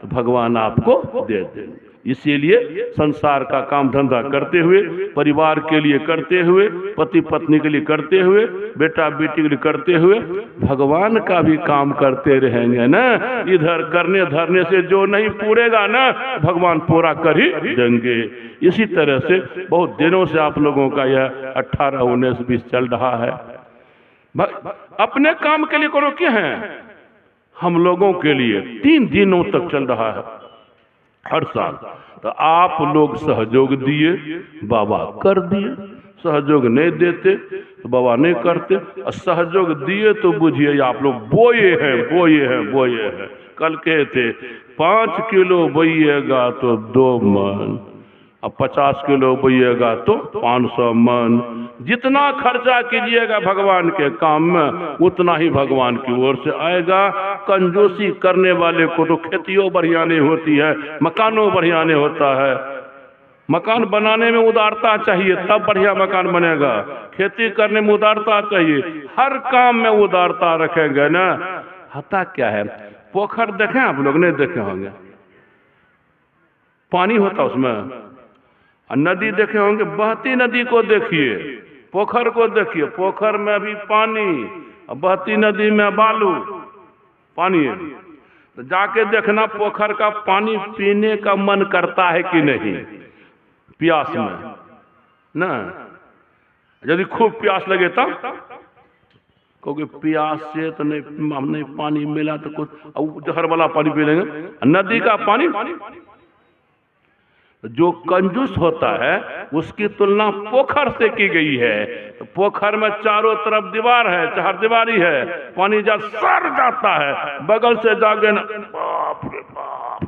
तो भगवान आपको दे देंगे। इसीलिए संसार का काम धंधा करते हुए, परिवार के लिए करते हुए, पति पत्नी के लिए करते हुए, बेटा बेटी के लिए करते हुए, भगवान का भी काम करते रहेंगे ना। इधर करने धरने से जो नहीं पूरेगा ना, भगवान पूरा कर ही देंगे। इसी तरह से बहुत दिनों से आप लोगों का यह 18, 19, 20 चल रहा है। अपने काम के लिए करो क्या है, हम लोगों के लिए 3 दिनों तक चल रहा है हर साल। तो आप लोग सहयोग दिए, बाबा कर दिए। सहयोग नहीं देते तो बाबा नहीं करते, और सहयोग दिए तो बुझिए आप लोग बोए हैं। कल कहे थे 5 किलो बोइएगा तो 2 मन, अब 50 किलो बोइएगा तो 500 मन। जितना खर्चा कीजिएगा भगवान के काम में उतना ही भगवान की ओर से आएगा। कंजूसी करने वाले को तो खेतियों बढ़िया नहीं होती है, मकानों बढ़िया नहीं होता है। मकान बनाने में उदारता चाहिए तब बढ़िया मकान बनेगा। खेती करने में उदारता चाहिए, हर काम में उदारता रखेंगे ना। होता क्या है, पोखर देखें आप लोग, नहीं देखे होंगे, पानी होता उसमें। नदी देखे होंगे, बहती नदी को देखिए, पोखर को देखिए, पोखर में भी पानी, बहती नदी में बालू, पानी है। तो जाके देखना पोखर का पानी पीने का मन करता है कि नहीं, प्यास में ना। यदि खूब प्यास लगे तब, क्योंकि प्यास से तो नहीं पानी मिला तो कुछ जहर वाला पानी पी लेंगे। नदी का पानी, जो कंजूस होता है उसकी तुलना पोखर से की गई है। तो पोखर में चारों तरफ दीवार है, चारदीवारी है, पानी जब सर जाता है बगल से जागे ना, बाप रे बाप।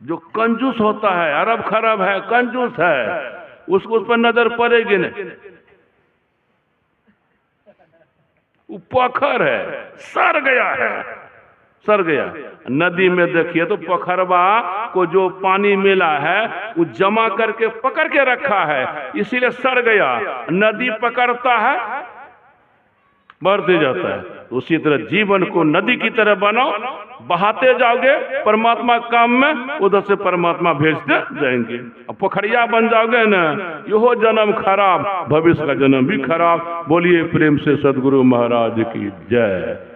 जो कंजूस होता है, अरब खरब है, कंजूस है, उसको उस पर नजर पड़ेगी नहीं। वो पोखर है, सर गया है, सर गया। नदी में देखिए तो पोखरवा को जो पानी मिला है वो जमा करके पकड़ के रखा है, इसीलिए सड़ गया। नदी पकड़ता है, बढ़ते जाता है। उसी तरह जीवन को नदी की तरह बनाओ, बहाते जाओगे परमात्मा काम में, उधर से परमात्मा भेजते जाएंगे। अब पोखरिया बन जाओगे ना, यो जन्म खराब, भविष्य का जन्म भी खराब। बोलिए प्रेम से सदगुरु महाराज की जय।